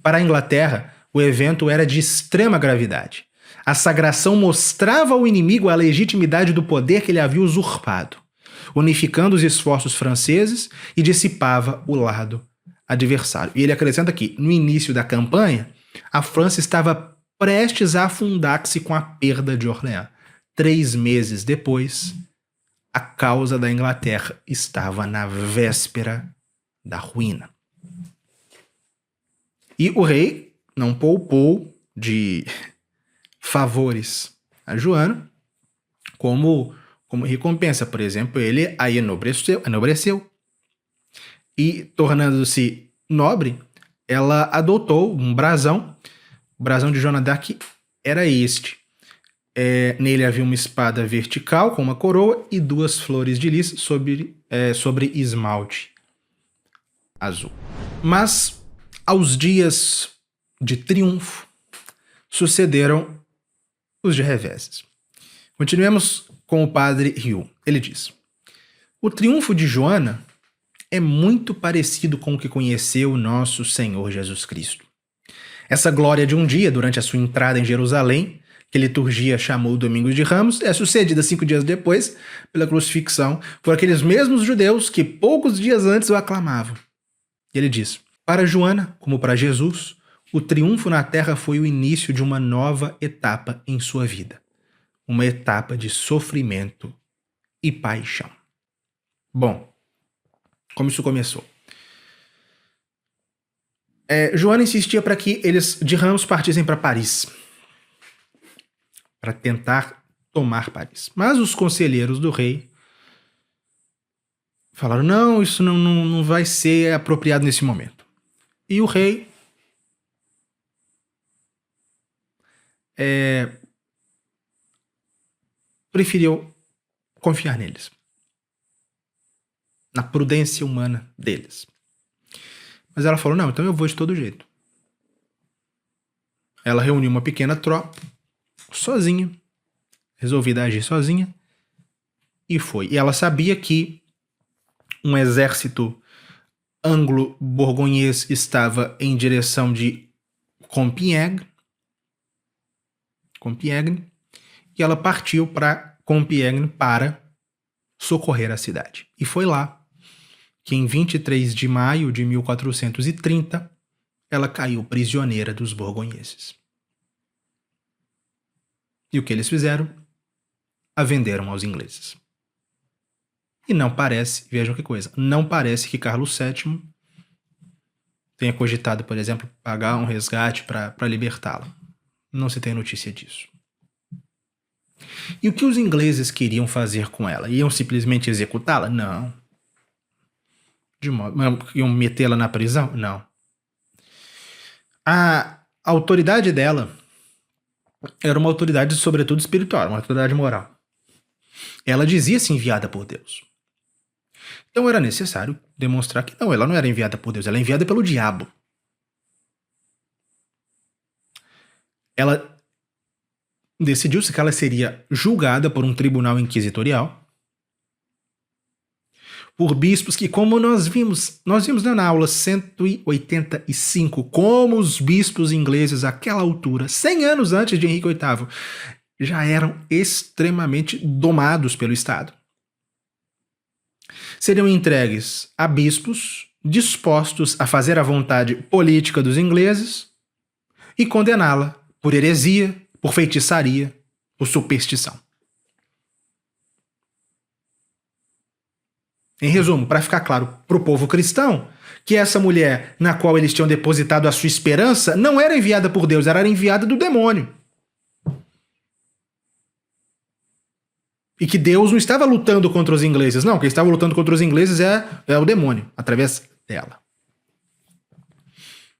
Para a Inglaterra, o evento era de extrema gravidade. A sagração mostrava ao inimigo a legitimidade do poder que ele havia usurpado, unificando os esforços franceses e dissipava o lado adversário. E ele acrescenta que, no início da campanha, a França estava prestes a afundar-se com a perda de Orléans. 3 meses depois, a causa da Inglaterra estava na véspera da ruína. E o rei não poupou de favores a Joana, como recompensa. Por exemplo, ele a enobreceu. E, tornando-se nobre, ela adotou um brasão. O brasão de Joana d'Arc era este. Nele havia uma espada vertical com uma coroa e 2 flores de lis sobre esmalte azul. Mas, aos dias de triunfo, sucederam os de reveses. Continuemos com o padre Riou. Ele diz: o triunfo de Joana é muito parecido com o que conheceu o nosso Senhor Jesus Cristo. Essa glória de um dia, durante a sua entrada em Jerusalém, que a liturgia chamou Domingos de Ramos, é sucedida 5 dias depois pela crucifixão por aqueles mesmos judeus que poucos dias antes o aclamavam. E ele diz: para Joana, como para Jesus, o triunfo na terra foi o início de uma nova etapa em sua vida. Uma etapa de sofrimento e paixão. Bom, como isso começou? Joana insistia para que eles de Ramos partissem para Paris, para tentar tomar Paris. Mas os conselheiros do rei falaram: não, isso não vai ser apropriado nesse momento. E o rei preferiu confiar neles, na prudência humana deles. Mas ela falou: não, então eu vou de todo jeito. Ela reuniu uma pequena tropa, sozinha, resolvida a agir sozinha, e foi. E ela sabia que um exército anglo-borgonhês estava em direção de Compiègne, e ela partiu para Compiègne para socorrer a cidade. E foi lá que, em 23 de maio de 1430, ela caiu prisioneira dos borgonheses. E o que eles fizeram? A venderam aos ingleses. E não parece, vejam que coisa, não parece que Carlos VII tenha cogitado, por exemplo, pagar um resgate para libertá-la. Não se tem notícia disso. E o que os ingleses queriam fazer com ela? Iam simplesmente executá-la? Não. Iam metê-la na prisão? Não. A autoridade dela era uma autoridade, sobretudo, espiritual, uma autoridade moral. Ela dizia-se enviada por Deus. Então era necessário demonstrar que ela não era enviada por Deus, ela é enviada pelo diabo. Ela decidiu-se que ela seria julgada por um tribunal inquisitorial, por bispos que, como nós vimos na aula 185, como os bispos ingleses àquela altura, 100 anos antes de Henrique VIII, já eram extremamente domados pelo Estado. Seriam entregues a bispos dispostos a fazer a vontade política dos ingleses e condená-la por heresia, por feitiçaria, por superstição. Em resumo, para ficar claro para o povo cristão, que essa mulher na qual eles tinham depositado a sua esperança não era enviada por Deus, era enviada do demônio. E que Deus não estava lutando contra os ingleses, não. Quem estava lutando contra os ingleses é o demônio, através dela.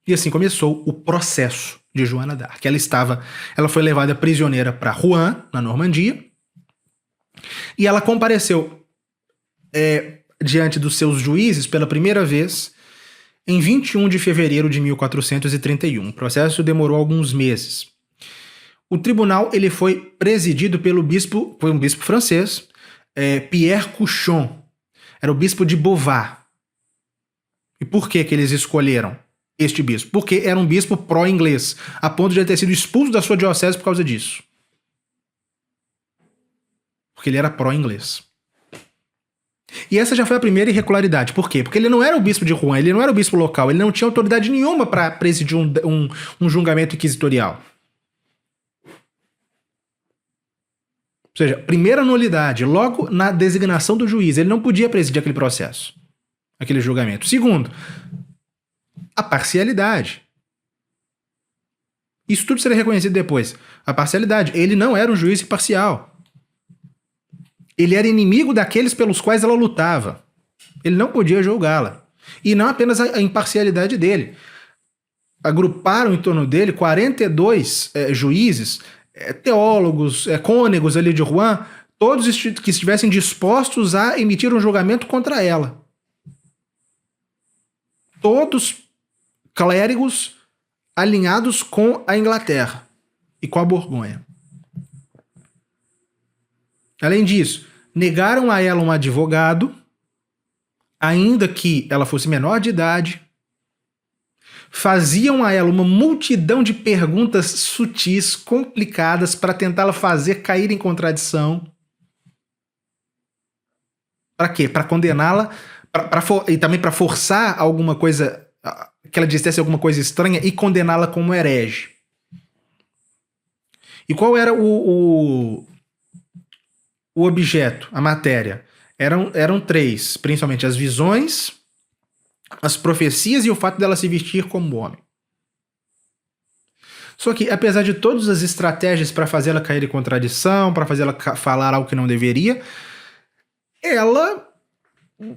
E assim começou o processo de Joana d'Arc. Ela foi levada prisioneira para Rouen, na Normandia, e ela compareceu diante dos seus juízes pela primeira vez em 21 de fevereiro de 1431. O processo demorou alguns meses. O tribunal ele foi presidido pelo bispo, foi um bispo francês, Pierre Couchon. Era o bispo de Beauvais. E por que eles escolheram este bispo? Porque era um bispo pró-inglês, a ponto de ele ter sido expulso da sua diocese por causa disso. Porque ele era pró-inglês. E essa já foi a primeira irregularidade. Por quê? Porque ele não era o bispo de Rouen, ele não era o bispo local, ele não tinha autoridade nenhuma para presidir um julgamento inquisitorial. Ou seja, primeira nulidade, logo na designação do juiz, ele não podia presidir aquele processo, aquele julgamento. Segundo, a parcialidade. Isso tudo seria reconhecido depois. A parcialidade. Ele não era um juiz imparcial. Ele era inimigo daqueles pelos quais ela lutava. Ele não podia julgá-la. E não apenas a imparcialidade dele. Agruparam em torno dele 42 juízes, teólogos, cônegos ali de Rouen, todos que estivessem dispostos a emitir um julgamento contra ela. Todos clérigos alinhados com a Inglaterra e com a Borgonha. Além disso, negaram a ela um advogado, ainda que ela fosse menor de idade, faziam a ela uma multidão de perguntas sutis, complicadas, para tentá-la fazer cair em contradição. Para quê? Para condená-la, e também para forçar alguma coisa, que ela dissesse alguma coisa estranha e condená-la como herege. E qual era o objeto, a matéria? Eram três, principalmente as visões, as profecias e o fato dela se vestir como homem. Só que, apesar de todas as estratégias para fazê-la cair em contradição, para fazê-la falar algo que não deveria, ela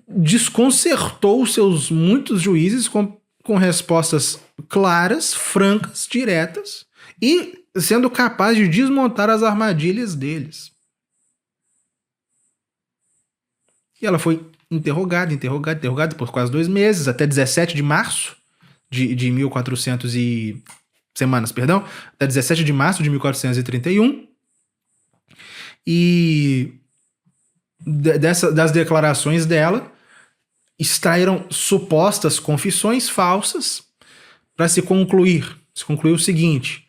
desconcertou os seus muitos juízes com respostas claras, francas, diretas e sendo capaz de desmontar as armadilhas deles. E ela foi interrogada por quase 2 meses, até 17 de março de 1400 e... semanas, perdão, até 17 de março de 1431. E das declarações dela, extraíram supostas confissões falsas para se concluir o seguinte,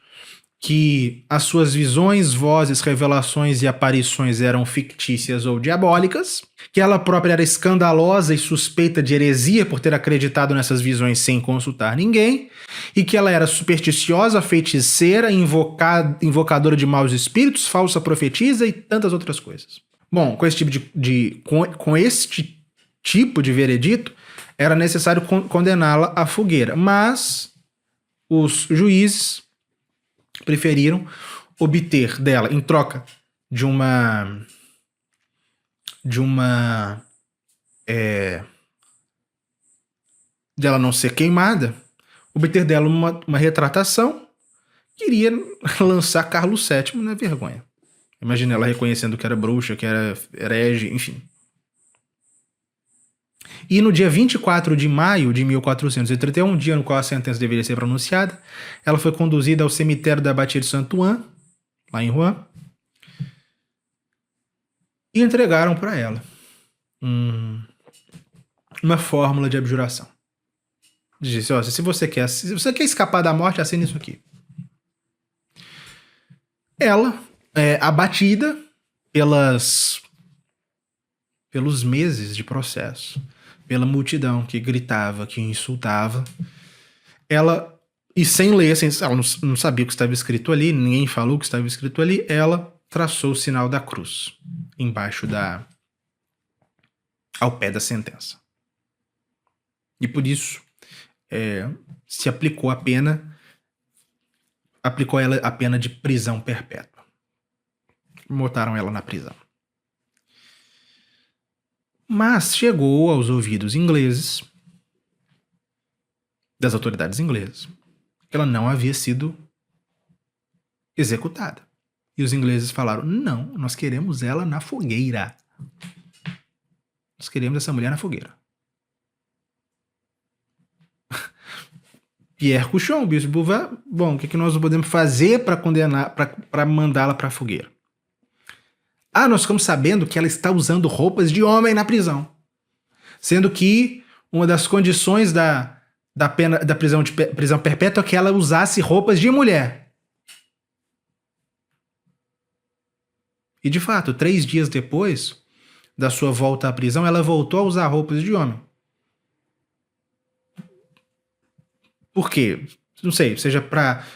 que as suas visões, vozes, revelações e aparições eram fictícias ou diabólicas, que ela própria era escandalosa e suspeita de heresia por ter acreditado nessas visões sem consultar ninguém, e que ela era supersticiosa, feiticeira, invocadora de maus espíritos, falsa profetisa e tantas outras coisas. Bom, com este tipo de veredito, era necessário condená-la à fogueira, mas os juízes preferiram obter dela, em troca de ela não ser queimada, obter dela uma retratação que iria lançar Carlos VII na vergonha. Imagina ela reconhecendo que era bruxa, que era herege, enfim. E no dia 24 de maio de 1431, dia no qual a sentença deveria ser pronunciada, ela foi conduzida ao cemitério da Abadia de Saint-Ouen, lá em Rouen, e entregaram para ela uma fórmula de abjuração. Disse, ó, se você quer escapar da morte, assine isso aqui. Ela, abatida pelos meses de processo, pela multidão que gritava, que insultava. Ela, e sem ler, ela não sabia o que estava escrito ali, ninguém falou o que estava escrito ali, ela traçou o sinal da cruz embaixo ao pé da sentença. E por isso se aplicou ela a pena de prisão perpétua. Botaram ela na prisão. Mas chegou aos ouvidos ingleses, das autoridades inglesas, que ela não havia sido executada. E os ingleses falaram: não, nós queremos ela na fogueira. Nós queremos essa mulher na fogueira. Pierre Couchon, o bispo de Beauvais, bom, o que nós podemos fazer para condenar, para mandá-la para a fogueira? Nós ficamos sabendo que ela está usando roupas de homem na prisão. Sendo que uma das condições da pena da prisão perpétua é que ela usasse roupas de mulher. E de fato, 3 dias depois da sua volta à prisão, ela voltou a usar roupas de homem. Por quê? Não sei, seja para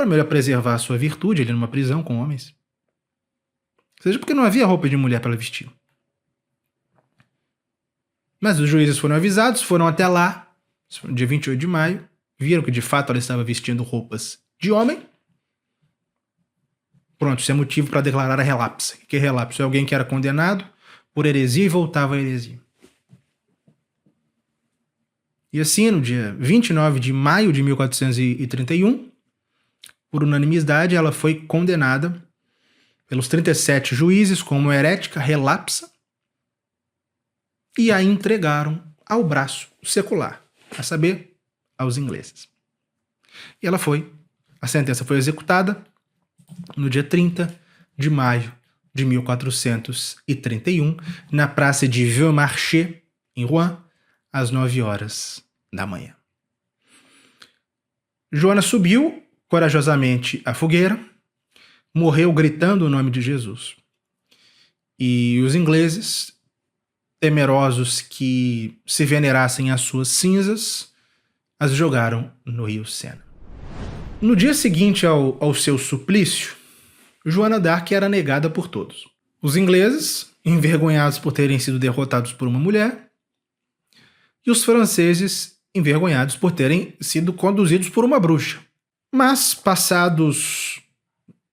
melhor preservar a sua virtude ali numa prisão com homens. Seja porque não havia roupa de mulher para ela vestir. Mas os juízes foram avisados, foram até lá, dia 28 de maio, viram que de fato ela estava vestindo roupas de homem. Pronto, isso é motivo para declarar a relapse. O que é relapse? É alguém que era condenado por heresia e voltava à heresia. E assim, no dia 29 de maio de 1431, por unanimidade, ela foi condenada pelos 37 juízes como herética relapsa e a entregaram ao braço secular, a saber, aos ingleses. E a sentença foi executada no dia 30 de maio de 1431, na praça de Vieux Marché, em Rouen, às 9 horas da manhã. Joana subiu corajosamente à fogueira, morreu gritando o nome de Jesus. E os ingleses, temerosos que se venerassem as suas cinzas, as jogaram no rio Sena. No dia seguinte ao seu suplício, Joana d'Arc era negada por todos. Os ingleses, envergonhados por terem sido derrotados por uma mulher, e os franceses, envergonhados por terem sido conduzidos por uma bruxa. Mas, passados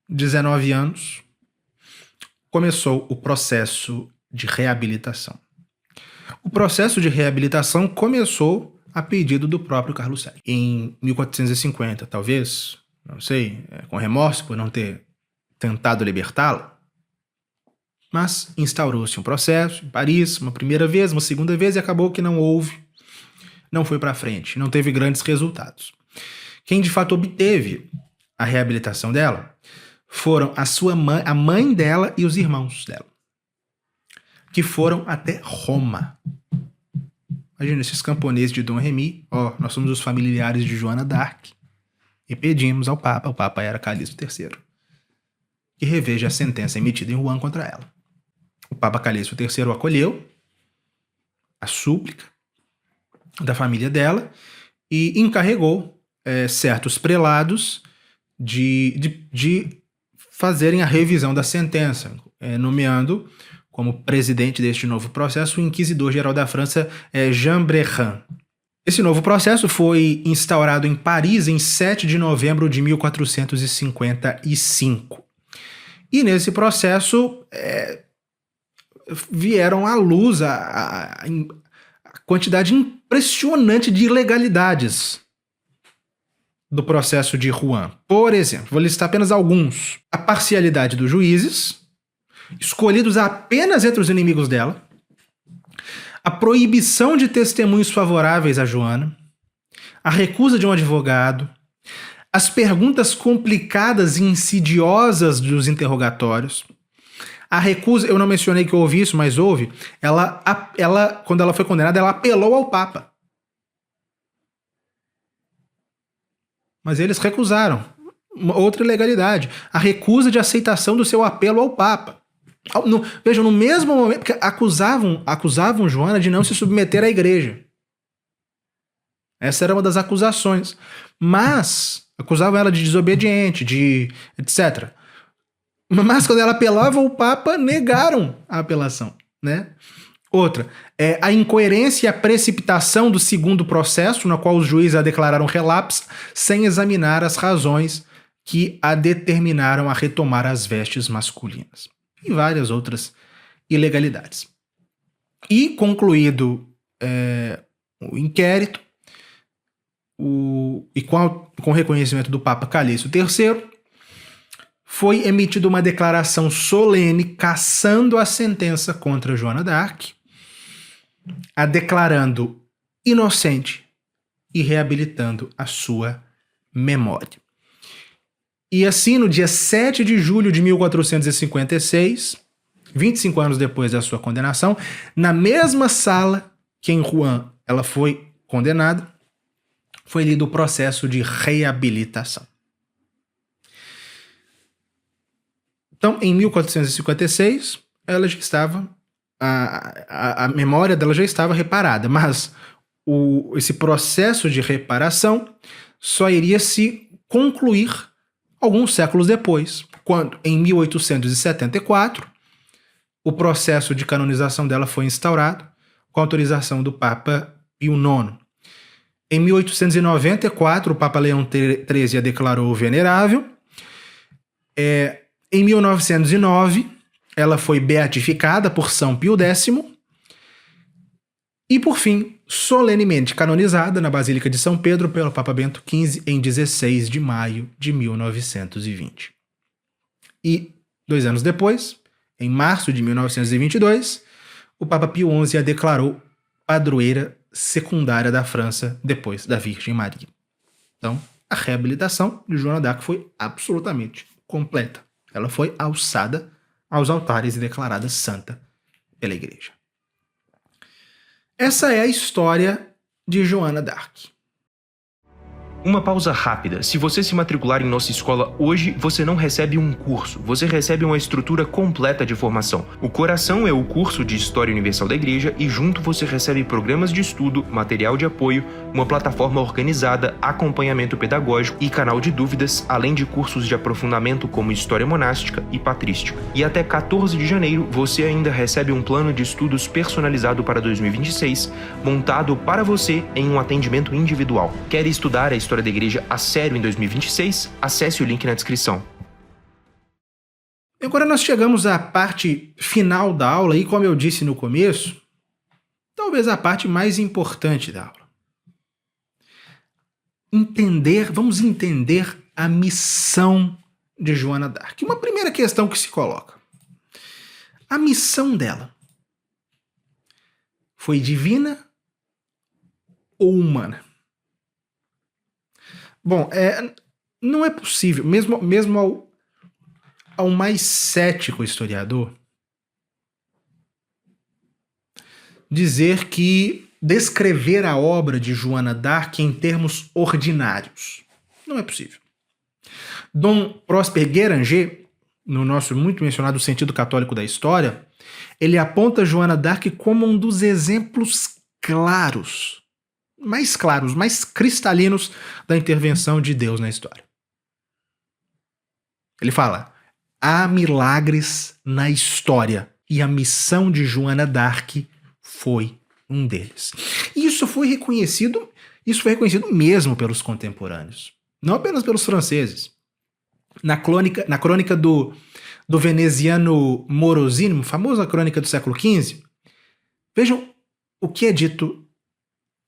19 anos, começou o processo de reabilitação. O processo de reabilitação começou a pedido do próprio Carlos VII. Em 1450, talvez, não sei, com remorso por não ter tentado libertá-la, mas instaurou-se um processo em Paris, uma primeira vez, uma segunda vez, e acabou que não foi para frente, não teve grandes resultados. Quem de fato obteve a reabilitação dela foram a mãe dela e os irmãos dela, que foram até Roma. Imagina esses camponeses de Dom Remy, nós somos os familiares de Joana d'Arc, e pedimos ao Papa, o Papa era Calixto III, que reveja a sentença emitida em Rouen contra ela. O Papa Calixto III acolheu a súplica da família dela e encarregou certos prelados de fazerem a revisão da sentença, nomeando como presidente deste novo processo o inquisidor-geral da França, Jean Bréchin. Esse novo processo foi instaurado em Paris em 7 de novembro de 1455. E nesse processo vieram à luz a quantidade impressionante de ilegalidades do processo de Rouen. Por exemplo, vou listar apenas alguns. A parcialidade dos juízes, escolhidos apenas entre os inimigos dela, a proibição de testemunhos favoráveis a Joana, a recusa de um advogado, as perguntas complicadas e insidiosas dos interrogatórios, a recusa, eu não mencionei que houve isso, mas houve, ela quando ela foi condenada, ela apelou ao Papa. Mas eles recusaram. Outra ilegalidade, a recusa de aceitação do seu apelo ao Papa. Vejam, no mesmo momento, porque acusavam Joana de não se submeter à igreja. Essa era uma das acusações. Mas acusavam ela de desobediente, de etc. Mas quando ela apelava, o Papa negaram a apelação, né? Outra, a incoerência e a precipitação do segundo processo, no qual os juízes a declararam relapsa, sem examinar as razões que a determinaram a retomar as vestes masculinas. E várias outras ilegalidades. E, concluído o inquérito, e com o reconhecimento do Papa Calixto III, foi emitida uma declaração solene cassando a sentença contra Joana d'Arc, a declarando inocente e reabilitando a sua memória. E assim, no dia 7 de julho de 1456, 25 anos depois da sua condenação, na mesma sala que em Rouen ela foi condenada, foi lido o processo de reabilitação. Então, em 1456, ela já estava, a memória dela já estava reparada, mas esse processo de reparação só iria se concluir alguns séculos depois, quando, em 1874, o processo de canonização dela foi instaurado com autorização do Papa Pio IX. Em 1894, o Papa Leão XIII a declarou venerável. Em 1909, ela foi beatificada por São Pio X e, por fim, solenemente canonizada na Basílica de São Pedro pelo Papa Bento XV em 16 de maio de 1920. E, 2 anos depois, em março de 1922, o Papa Pio XI a declarou padroeira secundária da França depois da Virgem Maria. Então, a reabilitação de Joana d'Arc foi absolutamente completa. Ela foi alçada aos altares e declarada santa pela Igreja. Essa é a história de Joana d'Arc. Uma pausa rápida. Se você se matricular em nossa escola hoje, você não recebe um curso, você recebe uma estrutura completa de formação. O coração é o curso de História Universal da Igreja e junto você recebe programas de estudo, material de apoio, uma plataforma organizada, acompanhamento pedagógico e canal de dúvidas, além de cursos de aprofundamento como História Monástica e Patrística. E até 14 de janeiro, você ainda recebe um plano de estudos personalizado para 2026, montado para você em um atendimento individual. Quer estudar a História da Igreja a sério em 2026? Acesse o link na descrição. Agora nós chegamos à parte final da aula e, como eu disse no começo, talvez a parte mais importante da aula. Vamos entender a missão de Joana d'Arc. Uma primeira questão que se coloca. A missão dela foi divina ou humana? Bom, não é possível, mesmo ao mais cético historiador, dizer que descrever a obra de Joana d'Arc em termos ordinários. Não é possível. Dom Prosper Guéranger, no nosso muito mencionado Sentido Católico da História, ele aponta Joana d'Arc como um dos exemplos mais cristalinos da intervenção de Deus na história. Ele fala: há milagres na história e a missão de Joana d'Arc foi um deles. E isso foi reconhecido mesmo pelos contemporâneos, não apenas pelos franceses. Na crônica do veneziano Morosini, famosa crônica do século XV, vejam o que é dito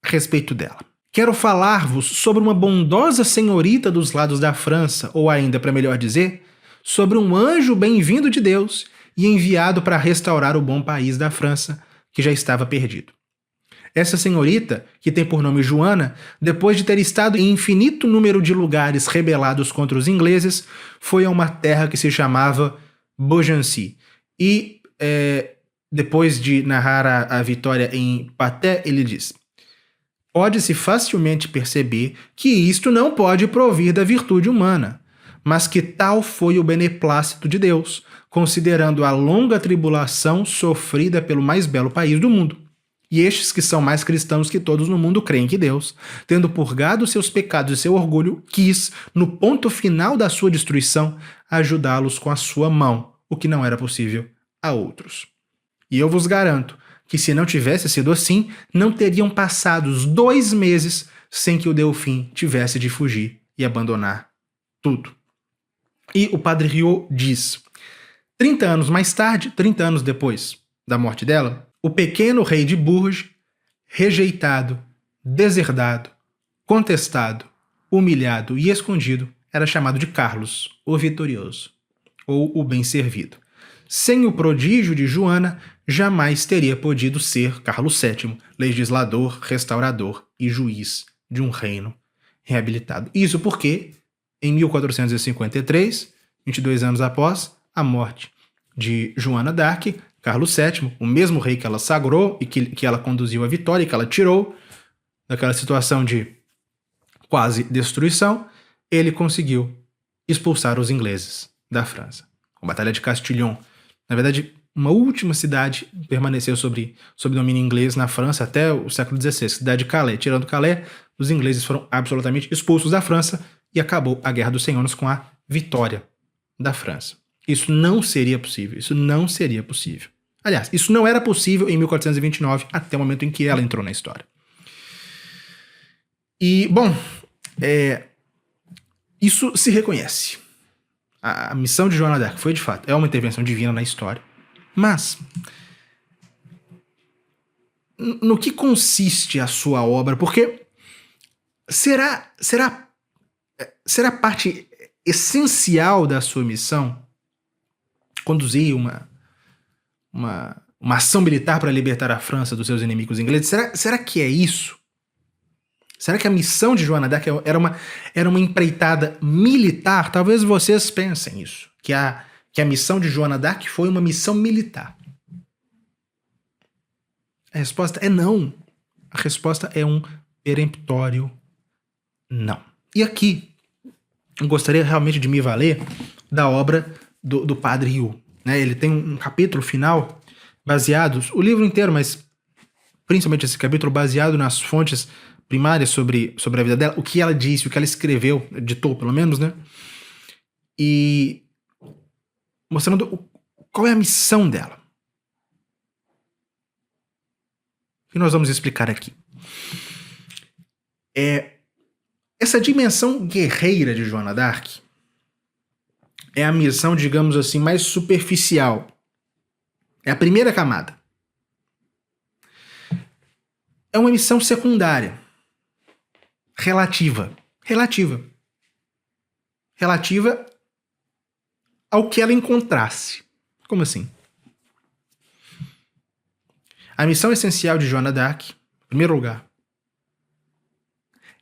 a respeito dela. Quero falar-vos sobre uma bondosa senhorita dos lados da França, ou ainda, para melhor dizer, sobre um anjo bem-vindo de Deus e enviado para restaurar o bom país da França, que já estava perdido. Essa senhorita, que tem por nome Joana, depois de ter estado em infinito número de lugares rebelados contra os ingleses, foi a uma terra que se chamava Beaugency. E, depois de narrar a vitória em Patay, ele diz: pode-se facilmente perceber que isto não pode provir da virtude humana, mas que tal foi o beneplácito de Deus, considerando a longa tribulação sofrida pelo mais belo país do mundo. E estes que são mais cristãos que todos no mundo creem que Deus, tendo purgado seus pecados e seu orgulho, quis, no ponto final da sua destruição, ajudá-los com a sua mão, o que não era possível a outros. E eu vos garanto que se não tivesse sido assim, não teriam passado os 2 meses sem que o Delfim tivesse de fugir e abandonar tudo. E o Padre Rieu diz, 30 anos mais tarde, 30 anos depois da morte dela, o pequeno rei de Bourges, rejeitado, deserdado, contestado, humilhado e escondido, era chamado de Carlos, o Vitorioso, ou o Bem-Servido. Sem o prodígio de Joana, jamais teria podido ser Carlos VII, legislador, restaurador e juiz de um reino reabilitado. Isso porque, em 1453, 22 anos após a morte de Joana d'Arc, Carlos VII, o mesmo rei que ela sagrou e que ela conduziu à vitória, que ela tirou daquela situação de quase destruição, ele conseguiu expulsar os ingleses da França. A Batalha de Castillon, na verdade, uma última cidade permaneceu sob domínio inglês na França até o século XVI, a cidade de Calais. Tirando Calais, os ingleses foram absolutamente expulsos da França e acabou a Guerra dos 100 Anos com a vitória da França. Isso não seria possível, isso não seria possível. Aliás, isso não era possível em 1429, até o momento em que ela entrou na história. E, bom, isso se reconhece. A missão de Joana d'Arc foi, de fato, é uma intervenção divina na história. Mas, no que consiste a sua obra? Porque será parte essencial da sua missão conduzir uma ação militar para libertar a França dos seus inimigos ingleses? Será que é isso? Será que a missão de Joana d'Arc era uma empreitada militar? Talvez vocês pensem isso, que a missão de Joana d'Arc foi uma missão militar. A resposta é não. A resposta é um peremptório não. E aqui, eu gostaria realmente de me valer da obra do Padre Rieu. Ele tem um capítulo final baseado, o livro inteiro, mas principalmente esse capítulo baseado nas fontes primárias sobre a vida dela, o que ela disse, o que ela escreveu, ditou pelo menos, né? E mostrando qual é a missão dela. O que nós vamos explicar aqui? Essa dimensão guerreira de Joana d'Arc é a missão, digamos assim, mais superficial. É a primeira camada. É uma missão secundária. Relativa ao que ela encontrasse. Como assim? A missão essencial de Joana d'Arc, em primeiro lugar,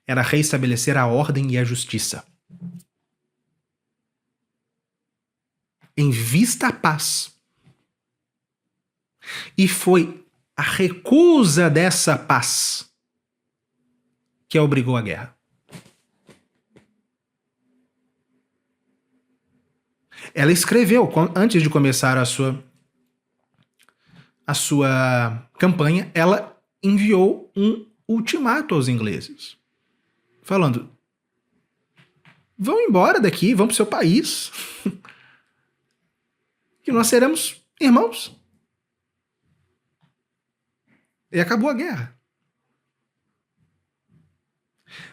era reestabelecer a ordem e a justiça. Em vista à paz. E foi a recusa dessa paz que a obrigou à guerra. Ela escreveu, antes de começar a sua campanha, ela enviou um ultimato aos ingleses, falando: vão embora daqui, vão para o seu país, que nós seremos irmãos. E acabou a guerra.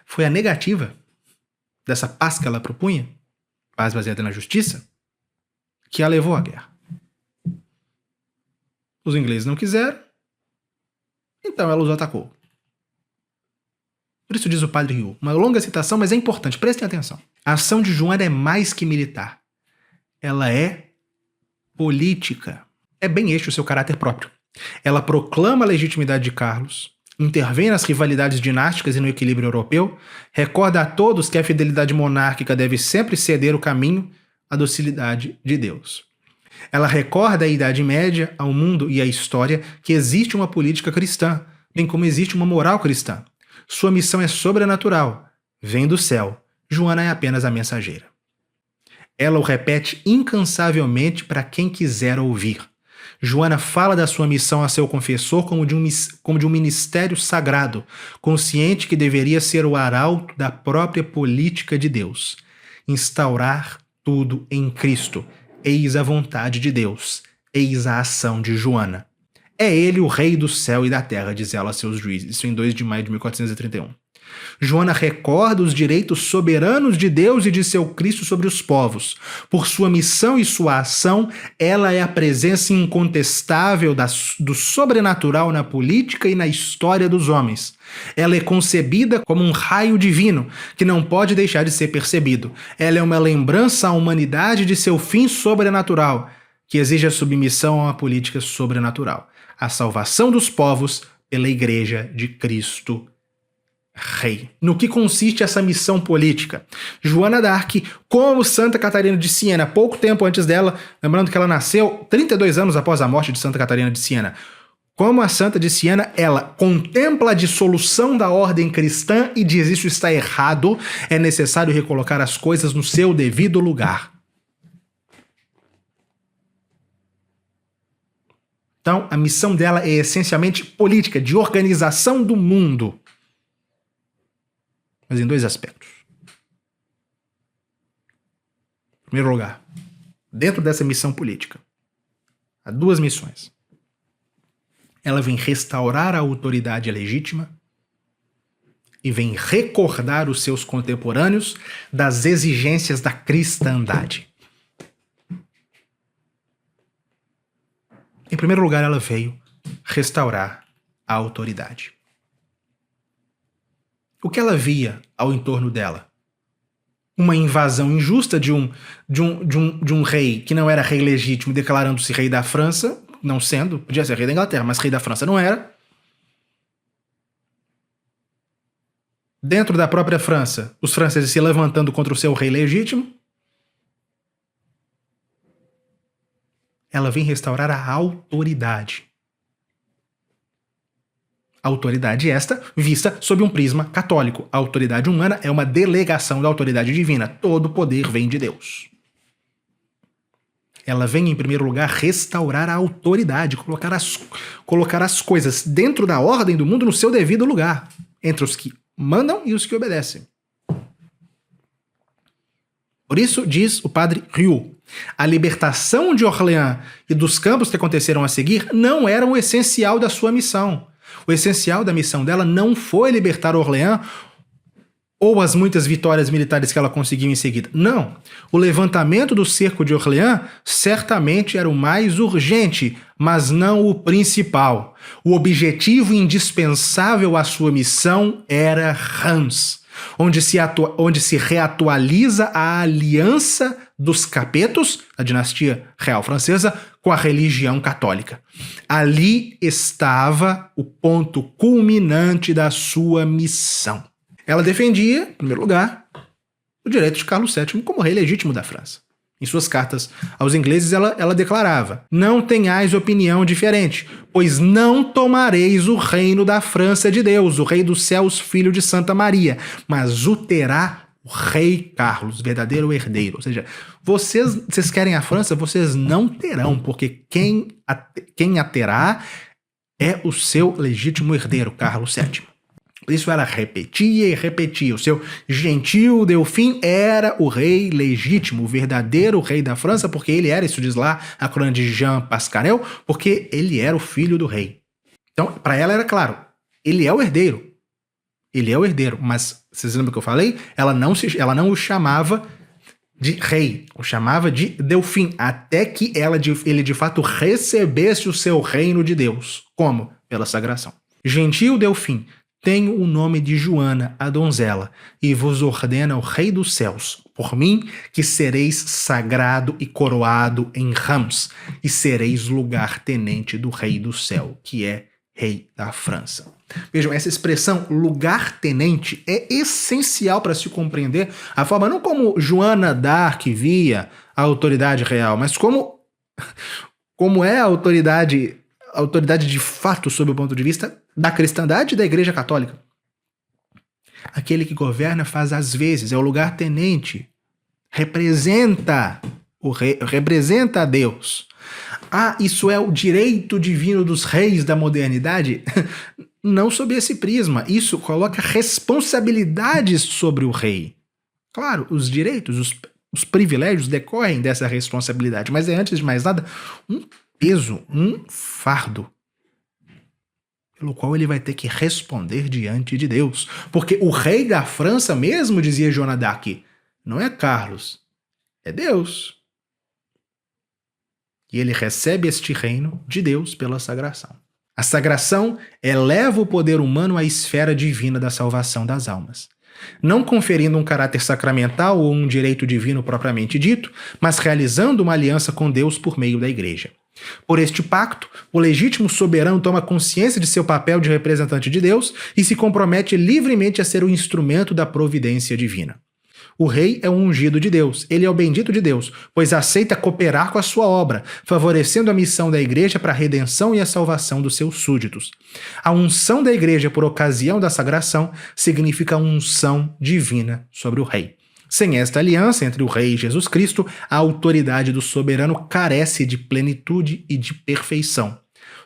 Foi a negativa dessa paz que ela propunha, paz baseada na justiça, que a levou à guerra. Os ingleses não quiseram, então ela os atacou. Por isso diz o Padre Rieu. Uma longa citação, mas é importante, prestem atenção. A ação de Joana é mais que militar. Ela é política. É bem este o seu caráter próprio. Ela proclama a legitimidade de Carlos, intervém nas rivalidades dinásticas e no equilíbrio europeu, recorda a todos que a fidelidade monárquica deve sempre ceder o caminho à docilidade de Deus. Ela recorda à Idade Média, ao mundo e à história que existe uma política cristã, bem como existe uma moral cristã. Sua missão é sobrenatural, vem do céu. Joana é apenas a mensageira. Ela o repete incansavelmente para quem quiser ouvir. Joana fala da sua missão a seu confessor como de um ministério sagrado, consciente que deveria ser o arauto da própria política de Deus. Instaurar tudo em Cristo. Eis a vontade de Deus. Eis a ação de Joana. É ele o rei do céu e da terra, diz ela a seus juízes. Isso em 2 de maio de 1431. Joana recorda os direitos soberanos de Deus e de seu Cristo sobre os povos. Por sua missão e sua ação, ela é a presença incontestável do sobrenatural na política e na história dos homens. Ela é concebida como um raio divino, que não pode deixar de ser percebido. Ela é uma lembrança à humanidade de seu fim sobrenatural, que exige a submissão a uma política sobrenatural. A salvação dos povos pela Igreja de Cristo Rei. No que consiste essa missão política? Joana d'Arc, como Santa Catarina de Siena, pouco tempo antes dela, lembrando que ela nasceu 32 anos após a morte de Santa Catarina de Siena, como a Santa de Siena, ela contempla a dissolução da ordem cristã e diz: isso está errado, é necessário recolocar as coisas no seu devido lugar. Então, a missão dela é essencialmente política, de organização do mundo. Mas em 2 aspectos. Em primeiro lugar, dentro dessa missão política, há 2 missões. Ela vem restaurar a autoridade legítima e vem recordar os seus contemporâneos das exigências da cristandade. Em primeiro lugar, ela veio restaurar a autoridade. O que ela via ao entorno dela? Uma invasão injusta de um rei que não era rei legítimo, declarando-se rei da França, não sendo, podia ser rei da Inglaterra, mas rei da França não era. Dentro da própria França, os franceses se levantando contra o seu rei legítimo. Ela vem restaurar a autoridade. Autoridade esta vista sob um prisma católico. A autoridade humana é uma delegação da autoridade divina. Todo poder vem de Deus. Ela vem, em primeiro lugar, restaurar a autoridade, colocar as coisas dentro da ordem do mundo no seu devido lugar, entre os que mandam e os que obedecem. Por isso, diz o padre Rieu, a libertação de Orleans e dos campos que aconteceram a seguir não eram o essencial da sua missão. O essencial da missão dela não foi libertar Orleans ou as muitas vitórias militares que ela conseguiu em seguida. Não. O levantamento do cerco de Orleans certamente era o mais urgente, mas não o principal. O objetivo indispensável à sua missão era Reims, onde se reatualiza a aliança dos capetos, a dinastia real francesa, com a religião católica. Ali estava o ponto culminante da sua missão. Ela defendia, em primeiro lugar, o direito de Carlos VII como rei legítimo da França. Em suas cartas aos ingleses, ela declarava: não tenhais opinião diferente, pois não tomareis o reino da França de Deus, o rei dos céus, filho de Santa Maria, mas o terá o rei Carlos, verdadeiro herdeiro. Ou seja, vocês querem a França, vocês não terão, porque quem a terá é o seu legítimo herdeiro, Carlos VII. Por isso ela repetia e repetia. O seu gentil Delfim era o rei legítimo, o verdadeiro rei da França, porque ele era, isso diz lá a crônica de Jean Pascarel, porque ele era o filho do rei. Então, para ela era claro, ele é o herdeiro. Ele é o herdeiro, mas vocês lembram que eu falei? Ela não o chamava de rei, o chamava de Delfim, até que ele de fato recebesse o seu reino de Deus. Como? Pela sagração. Gentil Delfim, tenho o nome de Joana, a donzela, e vos ordena o Rei dos Céus, por mim, que sereis sagrado e coroado em Reims, e sereis lugar-tenente do Rei do Céu, que é Rei da França. Vejam, essa expressão lugar-tenente é essencial para se compreender a forma não como Joana d'Arc via a autoridade real, mas como é a autoridade de fato sob o ponto de vista da cristandade e da Igreja Católica. Aquele que governa faz às vezes, é o lugar-tenente representa o rei, representa a Deus. Ah, isso é o direito divino dos reis da modernidade? Não sob esse prisma. Isso coloca responsabilidades sobre o rei. Claro, os direitos, os privilégios decorrem dessa responsabilidade, mas é, antes de mais nada, um peso, um fardo, pelo qual ele vai ter que responder diante de Deus. Porque o rei da França mesmo, dizia Joana d'Arc, não é Carlos, é Deus. E ele recebe este reino de Deus pela sagração. A sagração eleva o poder humano à esfera divina da salvação das almas, não conferindo um caráter sacramental ou um direito divino propriamente dito, mas realizando uma aliança com Deus por meio da Igreja. Por este pacto, o legítimo soberano toma consciência de seu papel de representante de Deus e se compromete livremente a ser o instrumento da providência divina. O rei é o ungido de Deus, ele é o bendito de Deus, pois aceita cooperar com a sua obra, favorecendo a missão da Igreja para a redenção e a salvação dos seus súditos. A unção da Igreja por ocasião da sagração significa a unção divina sobre o rei. Sem esta aliança entre o rei e Jesus Cristo, a autoridade do soberano carece de plenitude e de perfeição.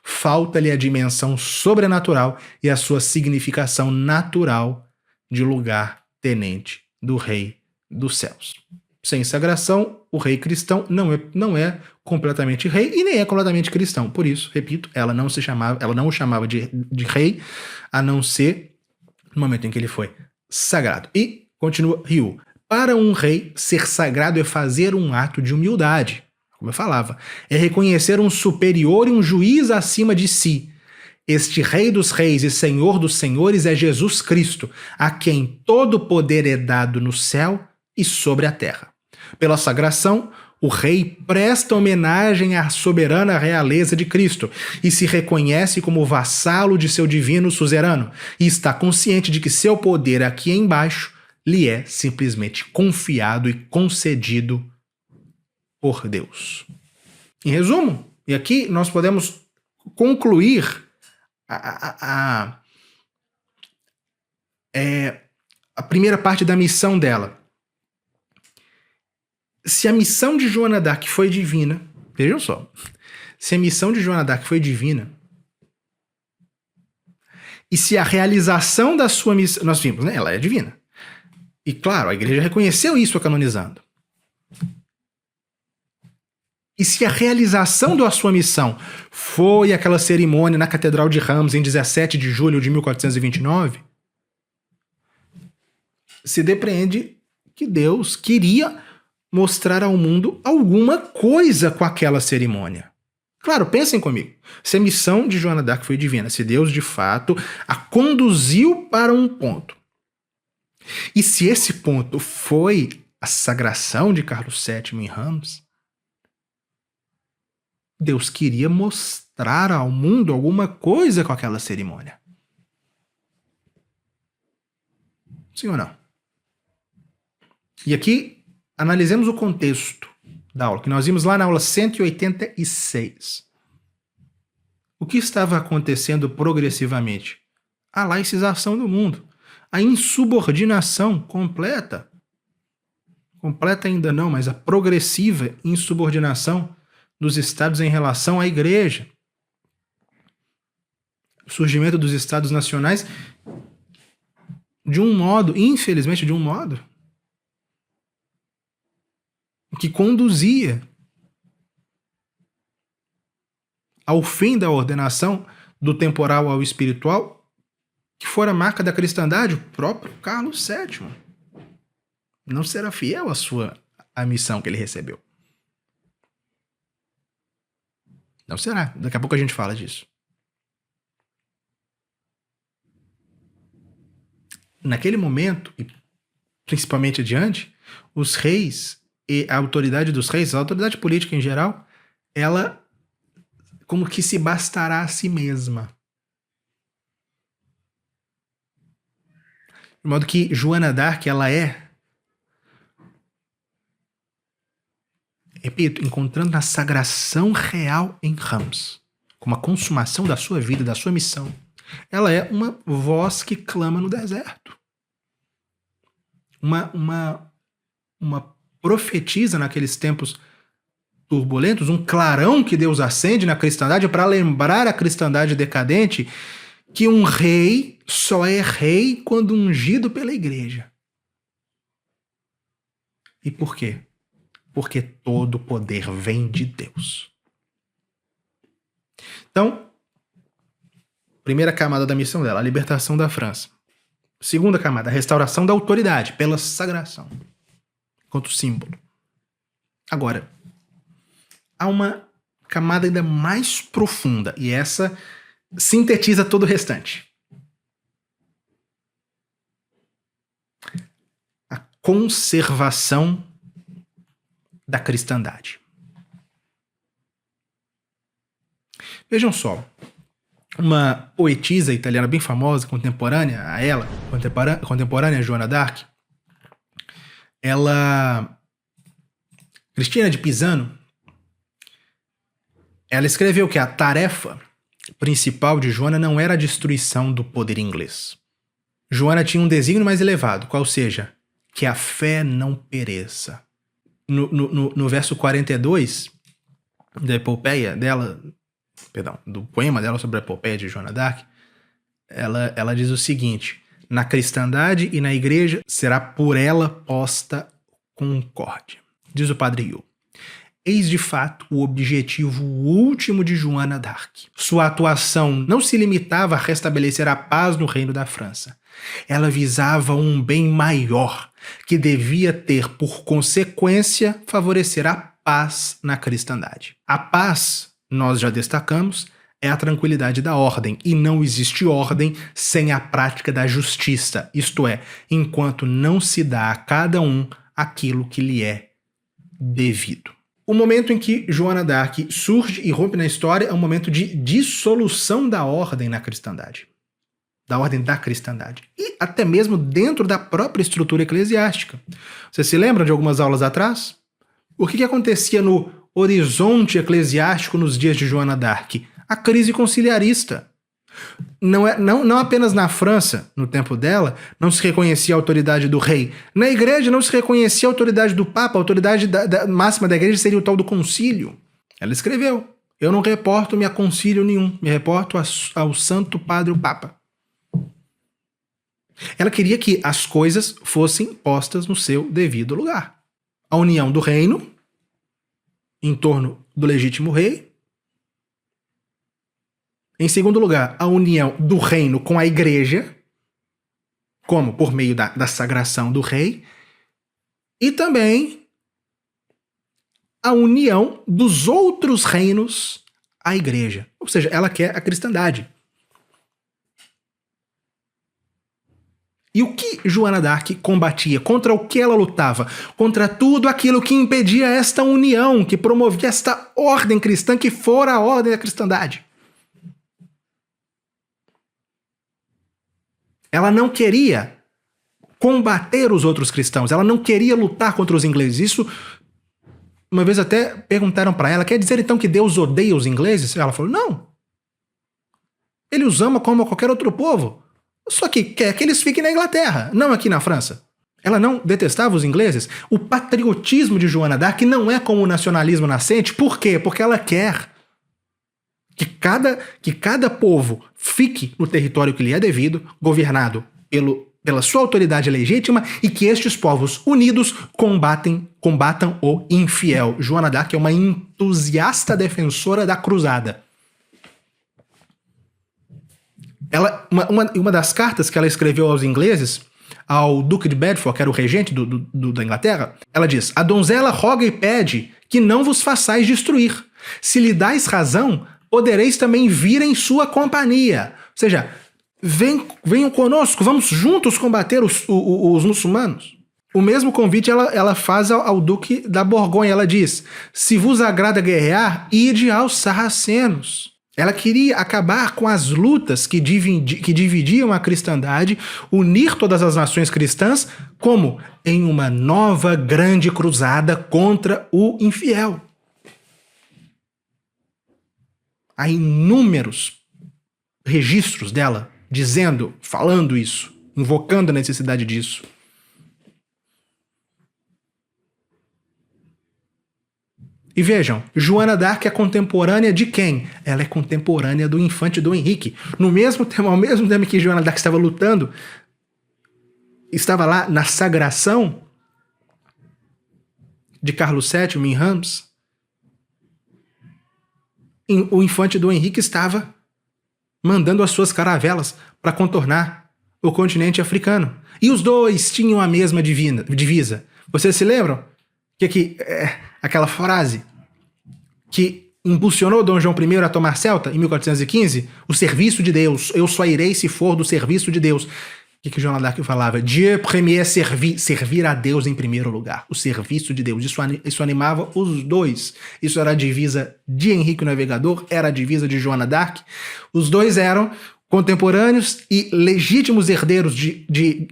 Falta-lhe a dimensão sobrenatural e a sua significação natural de lugar tenente do rei dos céus. Sem sagração, o rei cristão não é completamente rei e nem é completamente cristão. Por isso, repito, ela não o chamava de rei, a não ser no momento em que ele foi sagrado. E continua Ryu. Para um rei, ser sagrado é fazer um ato de humildade, como eu falava, é reconhecer um superior e um juiz acima de si. Este Rei dos Reis e Senhor dos Senhores é Jesus Cristo, a quem todo poder é dado no céu e sobre a terra. Pela sagração, o rei presta homenagem à soberana realeza de Cristo e se reconhece como vassalo de seu divino suzerano e está consciente de que seu poder aqui embaixo lhe é simplesmente confiado e concedido por Deus. Em resumo, e aqui nós podemos concluir a primeira parte da missão dela. Se a missão de Joana d'Arc foi divina, vejam só, se a missão de Joana d'Arc foi divina, e se a realização da sua missão, nós vimos, né, ela é divina. E claro, a igreja reconheceu isso canonizando. E se a realização da sua missão foi aquela cerimônia na Catedral de Reims em 17 de julho de 1429, se depreende que Deus queria mostrar ao mundo alguma coisa com aquela cerimônia. Claro, pensem comigo. Se a missão de Joana d'Arc foi divina, se Deus de fato a conduziu para um ponto, e se esse ponto foi a sagração de Carlos VII em Reims, Deus queria mostrar ao mundo alguma coisa com aquela cerimônia. Sim ou não? E aqui, analisemos o contexto da aula, que nós vimos lá na aula 186. O que estava acontecendo progressivamente? A laicização do mundo. A insubordinação completa. Completa ainda não, mas a progressiva insubordinação dos estados em relação à igreja. O surgimento dos estados nacionais de um modo, infelizmente de um modo, que conduzia ao fim da ordenação do temporal ao espiritual, que fora a marca da cristandade, o próprio Carlos VII não será fiel à missão que ele recebeu. Não será. Daqui a pouco a gente fala disso. Naquele momento, e principalmente adiante, os reis e a autoridade dos reis, a autoridade política em geral, ela como que se bastará a si mesma. De modo que Joana d'Arc, ela é, repito, encontrando a sagração real em Reims, como a consumação da sua vida, da sua missão. Ela é uma voz que clama no deserto. Uma profetiza naqueles tempos turbulentos, um clarão que Deus acende na cristandade para lembrar a cristandade decadente que um rei só é rei quando ungido pela igreja. E por quê? Porque todo o poder vem de Deus. Então, primeira camada da missão dela, a libertação da França. Segunda camada, a restauração da autoridade pela sagração, enquanto símbolo. Agora, há uma camada ainda mais profunda, e essa sintetiza todo o restante. A conservação da cristandade. Vejam só, uma poetisa italiana bem famosa, contemporânea a ela, contemporânea a Joana d'Arc, Cristina de Pisano, ela escreveu que a tarefa principal de Joana não era a destruição do poder inglês. Joana tinha um desígnio mais elevado, qual seja, que a fé não pereça. No verso 42 da epopeia dela, do poema dela sobre a epopeia de Joana d'Arc, ela diz o seguinte: na cristandade e na igreja será por ela posta concórdia. Diz o padre Yu: eis de fato o objetivo último de Joana d'Arc. Sua atuação não se limitava a restabelecer a paz no reino da França. Ela visava um bem maior, que devia ter por consequência favorecer a paz na cristandade. A paz, nós já destacamos, é a tranquilidade da ordem, e não existe ordem sem a prática da justiça, isto é, enquanto não se dá a cada um aquilo que lhe é devido. O momento em que Joana d'Arc surge e rompe na história é um momento de dissolução da ordem na cristandade. Da ordem da cristandade. E até mesmo dentro da própria estrutura eclesiástica. Você se lembra de algumas aulas atrás? O que acontecia no horizonte eclesiástico nos dias de Joana d'Arc? A crise conciliarista. Não apenas na França, no tempo dela, não se reconhecia a autoridade do rei. Na igreja não se reconhecia a autoridade do Papa, a autoridade da máxima da igreja seria o tal do concílio. Ela escreveu: eu não reporto-me a concílio nenhum, me reporto ao Santo Padre o Papa. Ela queria que as coisas fossem postas no seu devido lugar. A união do reino em torno do legítimo rei. Em segundo lugar, a união do reino com a igreja, como por meio da sagração do rei, e também a união dos outros reinos à igreja. Ou seja, ela quer a cristandade. E o que Joana d'Arc combatia? Contra o que ela lutava? Contra tudo aquilo que impedia esta união, que promovia esta ordem cristã, que fora a ordem da cristandade. Ela não queria combater os outros cristãos, ela não queria lutar contra os ingleses. Isso, uma vez até perguntaram para ela: quer dizer então que Deus odeia os ingleses? Ela falou: não. Ele os ama como qualquer outro povo. Só que quer que eles fiquem na Inglaterra, não aqui na França. Ela não detestava os ingleses. O patriotismo de Joana d'Arc não é como o nacionalismo nascente. Por quê? Porque ela quer que cada povo fique no território que lhe é devido, governado pela sua autoridade legítima, e que estes povos unidos combatam o infiel. Joana d'Arc é uma entusiasta defensora da cruzada. Uma das cartas que ela escreveu aos ingleses, ao Duque de Bedford, que era o regente da Inglaterra, ela diz: a donzela roga e pede que não vos façais destruir. Se lhe dais razão, podereis também vir em sua companhia. Ou seja, venham conosco, vamos juntos combater os muçulmanos. O mesmo convite ela faz ao Duque da Borgonha. Ela diz: se vos agrada guerrear, ide aos sarracenos. Ela queria acabar com as lutas que dividiam a cristandade, unir todas as nações cristãs, como em uma nova grande cruzada contra o infiel. Há inúmeros registros dela falando isso, invocando a necessidade disso. E vejam, Joana d'Arc é contemporânea de quem? Ela é contemporânea do infante Dom Henrique. Ao mesmo tempo que Joana d'Arc estava lutando, estava lá na sagração de Carlos VII em Reims, o infante Dom Henrique estava mandando as suas caravelas para contornar o continente africano. E os dois tinham a mesma divisa. Vocês se lembram? Aquela frase que impulsionou Dom João I a tomar Celta em 1415? O serviço de Deus. Eu só irei se for do serviço de Deus. O que Joana d'Arc falava? Dieu premier servir a Deus em primeiro lugar. O serviço de Deus. Isso animava os dois. Isso era a divisa de Henrique o Navegador, era a divisa de Joana d'Arc. Os dois eram contemporâneos e legítimos herdeiros de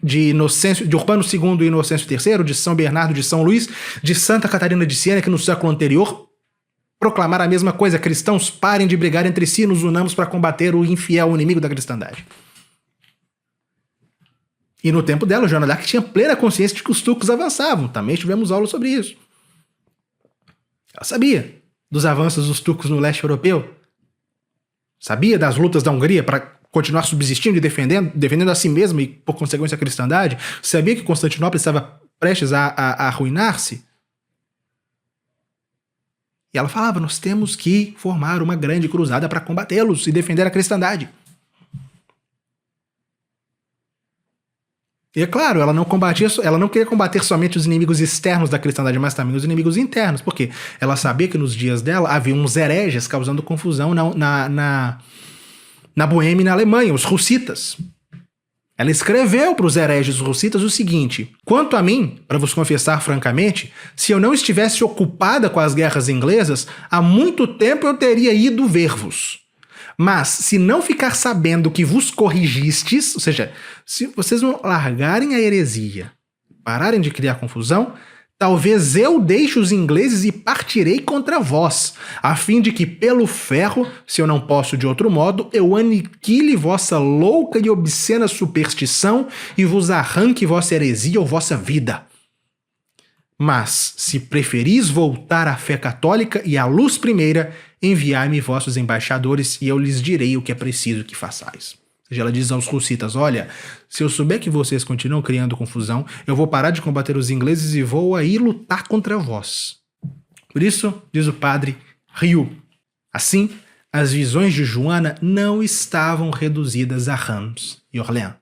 Urbano II e Inocêncio III, de São Bernardo, de São Luís, de Santa Catarina de Siena, que no século anterior proclamaram a mesma coisa: cristãos, parem de brigar entre si, nos unamos para combater o infiel, o inimigo da cristandade. E no tempo dela, Joana d'Arc tinha plena consciência de que os turcos avançavam. Também tivemos aula sobre isso. Ela sabia dos avanços dos turcos no leste europeu. Sabia das lutas da Hungria para continuar subsistindo e defendendo a si mesma e, por consequência, a cristandade. Sabia que Constantinopla estava prestes a arruinar-se. E ela falava: nós temos que formar uma grande cruzada para combatê-los e defender a cristandade. E é claro, ela não queria combater somente os inimigos externos da cristandade, mas também os inimigos internos, porque ela sabia que nos dias dela havia uns hereges causando confusão na Boêmia e na Alemanha, os russitas. Ela escreveu para os hereges russitas o seguinte: quanto a mim, para vos confessar francamente, se eu não estivesse ocupada com as guerras inglesas, há muito tempo eu teria ido ver-vos. Mas, se não ficar sabendo que vos corrigistes, ou seja, se vocês não largarem a heresia, pararem de criar confusão, talvez eu deixe os ingleses e partirei contra vós, a fim de que, pelo ferro, se eu não posso de outro modo, eu aniquile vossa louca e obscena superstição e vos arranque vossa heresia ou vossa vida. Mas, se preferis voltar à fé católica e à luz primeira, enviai-me vossos embaixadores e eu lhes direi o que é preciso que façais. Ou seja, ela diz aos russitas: olha, se eu souber que vocês continuam criando confusão, eu vou parar de combater os ingleses e vou aí lutar contra vós. Por isso, diz o padre Riou, assim, as visões de Joana não estavam reduzidas a Reims e Orléans.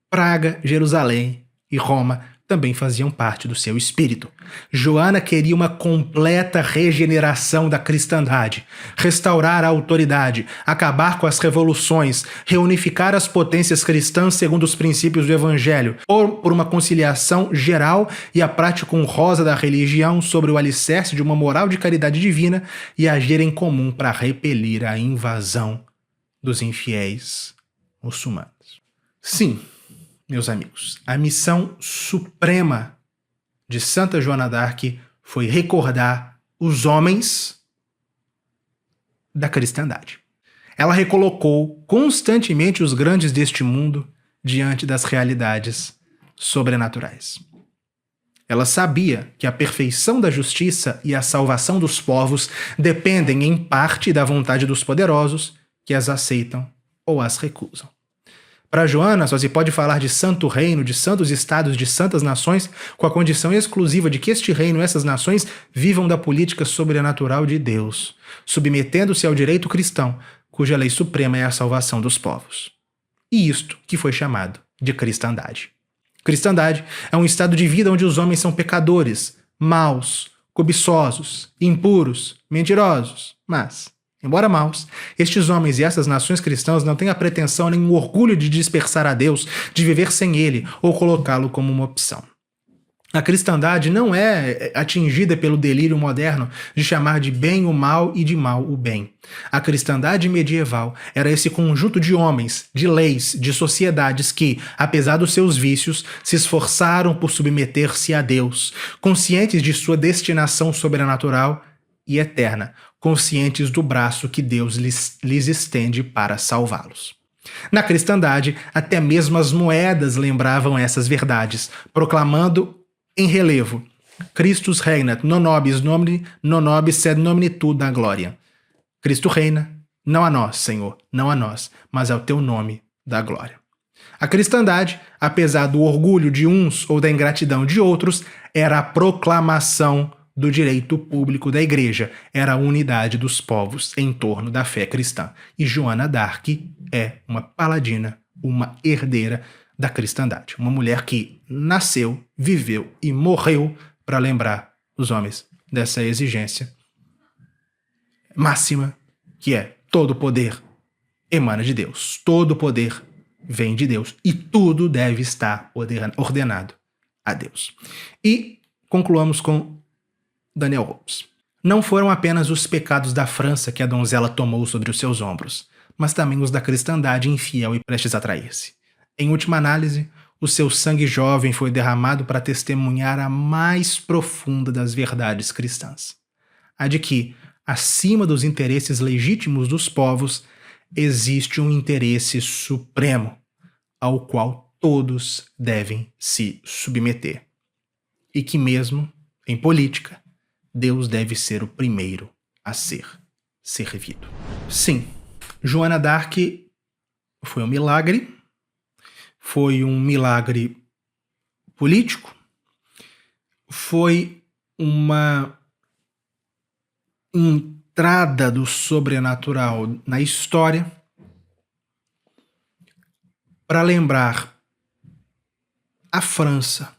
Praga, Jerusalém e Roma também faziam parte do seu espírito. Joana queria uma completa regeneração da cristandade, restaurar a autoridade, acabar com as revoluções, reunificar as potências cristãs segundo os princípios do Evangelho, por uma conciliação geral e a prática honrosa da religião sobre o alicerce de uma moral de caridade divina e agir em comum para repelir a invasão dos infiéis muçulmanos. Sim, meus amigos, a missão suprema de Santa Joana d'Arc foi recordar os homens da cristandade. Ela recolocou constantemente os grandes deste mundo diante das realidades sobrenaturais. Ela sabia que a perfeição da justiça e a salvação dos povos dependem em parte da vontade dos poderosos, que as aceitam ou as recusam. Para Joana, só se pode falar de santo reino, de santos estados, de santas nações, com a condição exclusiva de que este reino e essas nações vivam da política sobrenatural de Deus, submetendo-se ao direito cristão, cuja lei suprema é a salvação dos povos. E isto que foi chamado de cristandade. Cristandade é um estado de vida onde os homens são pecadores, maus, cobiçosos, impuros, mentirosos, mas, embora maus, estes homens e essas nações cristãs não têm a pretensão nem o orgulho de dispersar a Deus, de viver sem ele ou colocá-lo como uma opção. A cristandade não é atingida pelo delírio moderno de chamar de bem o mal e de mal o bem. A cristandade medieval era esse conjunto de homens, de leis, de sociedades que, apesar dos seus vícios, se esforçaram por submeter-se a Deus, conscientes de sua destinação sobrenatural e eterna, conscientes do braço que Deus lhes estende para salvá-los. Na cristandade, até mesmo as moedas lembravam essas verdades, proclamando em relevo: Christus regnat, non nobis sed nomine tu da glória. Cristo reina, não a nós, Senhor, não a nós, mas ao teu nome da glória. A cristandade, apesar do orgulho de uns ou da ingratidão de outros, era a proclamação do direito público da igreja, era a unidade dos povos em torno da fé cristã. E Joana d'Arc é uma paladina, uma herdeira da cristandade. Uma mulher que nasceu, viveu e morreu para lembrar os homens dessa exigência máxima, que é todo poder emana de Deus. Todo poder vem de Deus e tudo deve estar ordenado a Deus. E concluamos com Daniel Robes. Não foram apenas os pecados da França que a donzela tomou sobre os seus ombros, mas também os da cristandade infiel e prestes a trair-se. Em última análise, o seu sangue jovem foi derramado para testemunhar a mais profunda das verdades cristãs. A de que, acima dos interesses legítimos dos povos, existe um interesse supremo, ao qual todos devem se submeter. E que mesmo, em política, Deus deve ser o primeiro a ser servido. Sim, Joana d'Arc foi um milagre político, foi uma entrada do sobrenatural na história para lembrar a França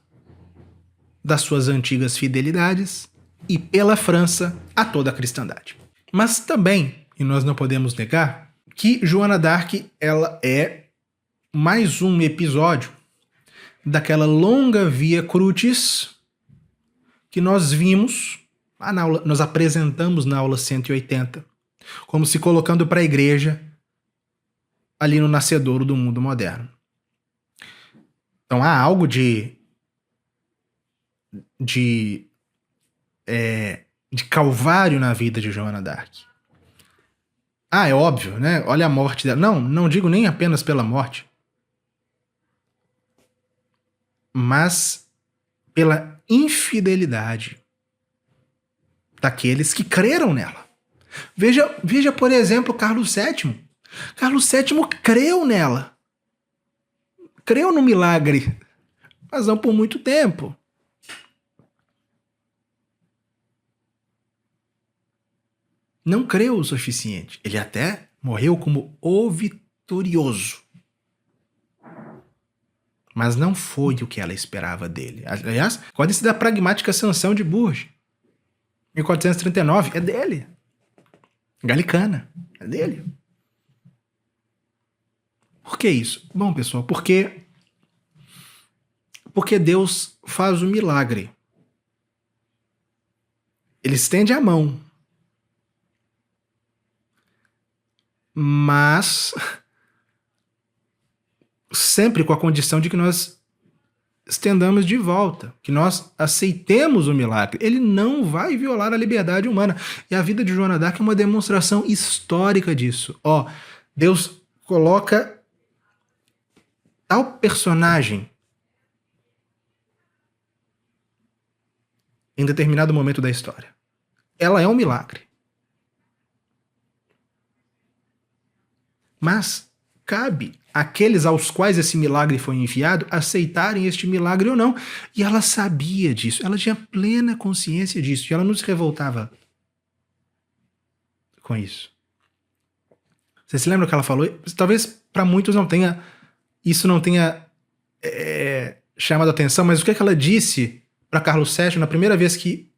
das suas antigas fidelidades e, pela França, a toda a cristandade. Mas também, e nós não podemos negar, que Joana d'Arc ela é mais um episódio daquela longa via crucis que nós vimos, nós apresentamos na aula 180, como se colocando para a igreja ali no nascedouro do mundo moderno. Então há algo de calvário na vida de Joana d'Arc. É óbvio, né? Olha a morte dela. Não digo nem apenas pela morte, mas pela infidelidade daqueles que creram nela. Veja, por exemplo, Carlos VII. Carlos VII creu nela. Creu no milagre, mas não por muito tempo. Não creu o suficiente. Ele até morreu como o vitorioso. Mas não foi o que ela esperava dele. Aliás, acordem-se da pragmática sanção de Bourges. 1439, é dele. Galicana, é dele. Por que isso? Bom, pessoal, porque Deus faz o milagre. Ele estende a mão. Mas sempre com a condição de que nós estendamos de volta, que nós aceitemos o milagre. Ele não vai violar a liberdade humana. E a vida de Joana d'Arc é uma demonstração histórica disso. Deus coloca tal personagem em determinado momento da história. Ela é um milagre. Mas cabe àqueles aos quais esse milagre foi enviado aceitarem este milagre ou não. E ela sabia disso, ela tinha plena consciência disso, e ela não se revoltava com isso. Você se lembra o que ela falou? Talvez para muitos isso não tenha chamado a atenção, mas o que ela disse para Carlos VII na primeira vez que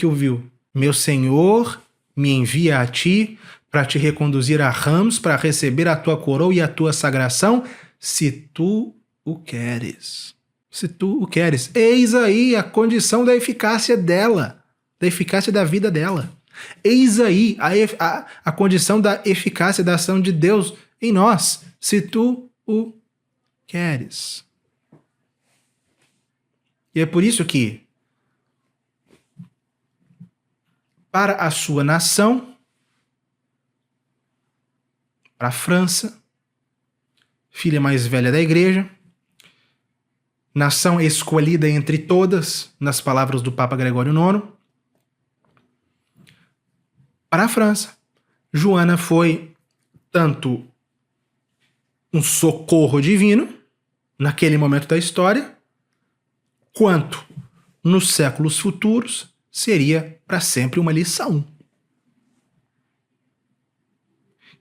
o viu? Meu senhor me envia a ti para te reconduzir a Reims, para receber a tua coroa e a tua sagração, se tu o queres. Se tu o queres. Eis aí a condição da eficácia dela, da eficácia da vida dela. Eis aí a condição da eficácia da ação de Deus em nós, se tu o queres. E é por isso que, para a sua nação, para a França, filha mais velha da igreja, nação escolhida entre todas, nas palavras do Papa Gregório IX. Para a França, Joana foi tanto um socorro divino, naquele momento da história, quanto, nos séculos futuros, seria para sempre uma lição.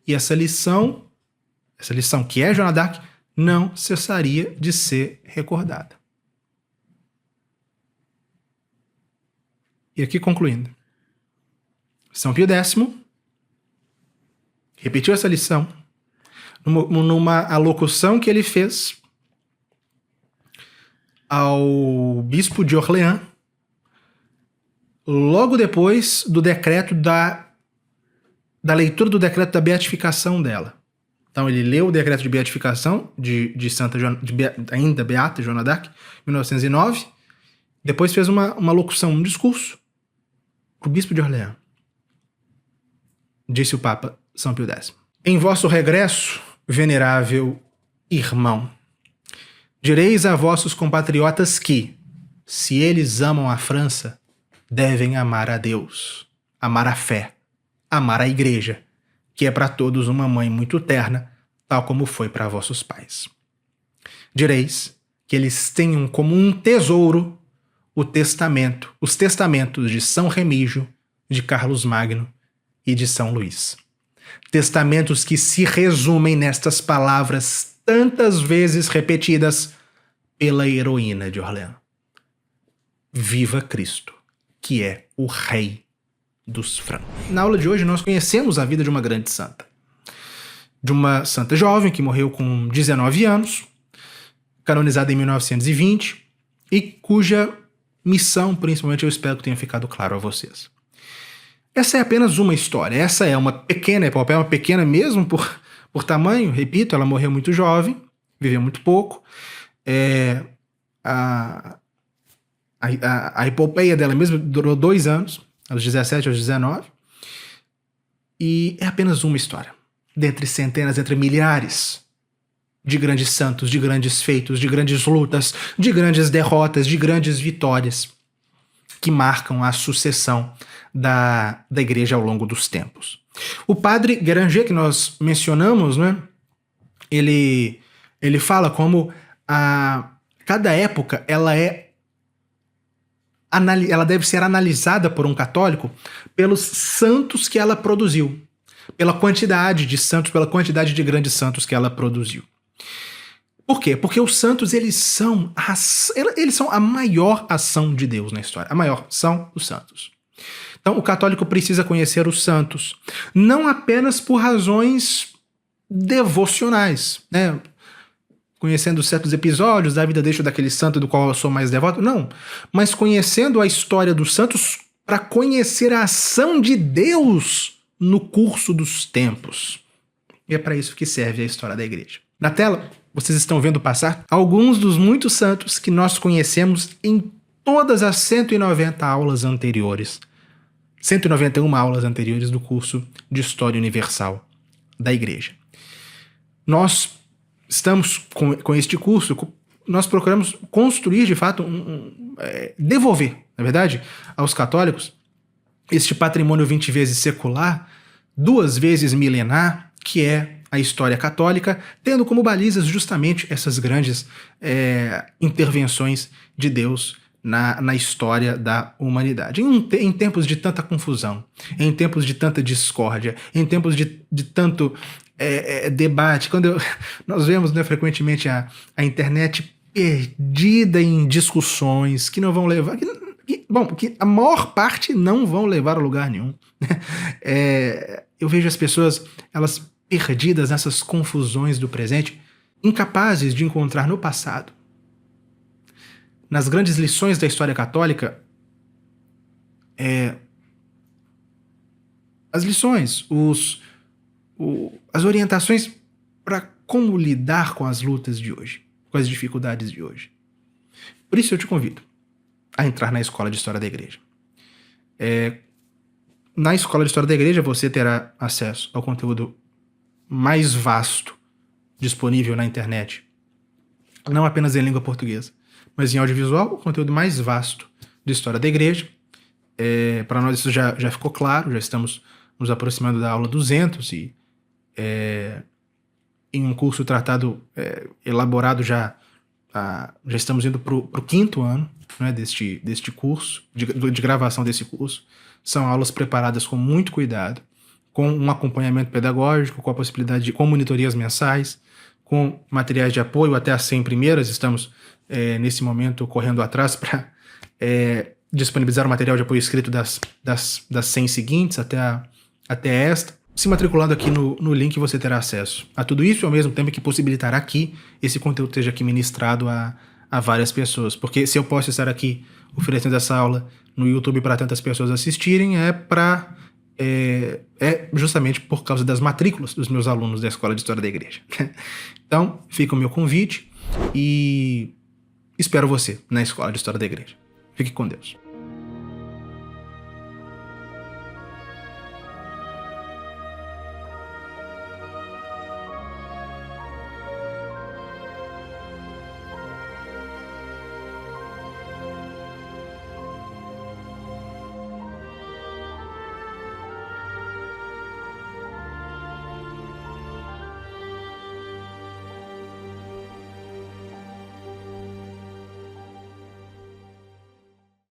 E essa lição que é Joana d'Arc, não cessaria de ser recordada. E aqui concluindo. São Pio X repetiu essa lição numa alocução que ele fez ao bispo de Orleans, logo depois do decreto da leitura do decreto da beatificação dela. Então ele leu o decreto de beatificação de Santa Joana, ainda beata Joana d'Arc, em 1909, depois fez uma locução, um discurso para o bispo de Orleans. Disse o Papa São Pio X: em vosso regresso, venerável irmão, direis a vossos compatriotas que, se eles amam a França, devem amar a Deus, amar a fé, amar a Igreja, que é para todos uma mãe muito terna, tal como foi para vossos pais. Direis que eles tenham como um tesouro os testamentos de São Remígio, de Carlos Magno e de São Luís. Testamentos que se resumem nestas palavras tantas vezes repetidas pela heroína de Orleans: viva Cristo, que é o Rei dos francos. Na aula de hoje nós conhecemos a vida de uma grande santa. De uma santa jovem que morreu com 19 anos, canonizada em 1920, e cuja missão, principalmente, eu espero que tenha ficado claro a vocês. Essa é apenas uma história, essa é uma pequena epopeia, uma pequena mesmo por tamanho, repito, ela morreu muito jovem, viveu muito pouco. A epopeia dela mesmo durou 2 anos, aos 17 aos 19, e é apenas uma história, dentre centenas, entre milhares de grandes santos, de grandes feitos, de grandes lutas, de grandes derrotas, de grandes vitórias, que marcam a sucessão da Igreja ao longo dos tempos. O padre Guéranger, que nós mencionamos, né, ele fala como cada época ela deve ser analisada por um católico pelos santos que ela produziu, pela quantidade de santos, pela quantidade de grandes santos que ela produziu. Por quê? Porque os santos, eles são a maior ação de Deus na história. A maior são os santos. Então, o católico precisa conhecer os santos, não apenas por razões devocionais, né? Conhecendo certos episódios da vida daquele santo do qual eu sou mais devoto, não. Mas conhecendo a história dos santos para conhecer a ação de Deus no curso dos tempos. E é para isso que serve a história da Igreja. Na tela, vocês estão vendo passar alguns dos muitos santos que nós conhecemos em todas as 190 aulas anteriores. 191 aulas anteriores do curso de História Universal da Igreja. Nós estamos com este curso, nós procuramos construir, de fato, devolver, na verdade, aos católicos este patrimônio 20 vezes secular, 2 vezes milenar, que é a história católica, tendo como balizas justamente essas grandes intervenções de Deus na história da humanidade. Em tempos de tanta confusão, em tempos de tanta discórdia, em tempos de tanto debate, nós vemos, né, frequentemente a internet perdida em discussões que não vão levar... que a maior parte não vão levar a lugar nenhum. Eu vejo as pessoas, elas perdidas nessas confusões do presente, incapazes de encontrar no passado, nas grandes lições da história católica, as lições, as orientações para como lidar com as lutas de hoje, com as dificuldades de hoje. Por isso eu te convido a entrar na Escola de História da Igreja. Na Escola de História da Igreja você terá acesso ao conteúdo mais vasto disponível na internet, não apenas em língua portuguesa, Mas em audiovisual, o conteúdo mais vasto de história da igreja. Para nós isso já ficou claro, já estamos nos aproximando da aula 200 e em um curso tratado, elaborado já estamos indo para o 5º ano, né, deste curso, de gravação desse curso. São aulas preparadas com muito cuidado, com um acompanhamento pedagógico, com a possibilidade com monitorias mensais, com materiais de apoio até as 100 primeiras. Estamos, nesse momento, correndo atrás para disponibilizar o material de apoio escrito das 100 seguintes até esta. Se matriculando aqui no link, você terá acesso a tudo isso, ao mesmo tempo que possibilitará que esse conteúdo seja aqui ministrado a várias pessoas. Porque se eu posso estar aqui oferecendo essa aula no YouTube para tantas pessoas assistirem, é justamente por causa das matrículas dos meus alunos da Escola de História da Igreja. Então, fica o meu convite e espero você na Escola de História da Igreja. Fique com Deus.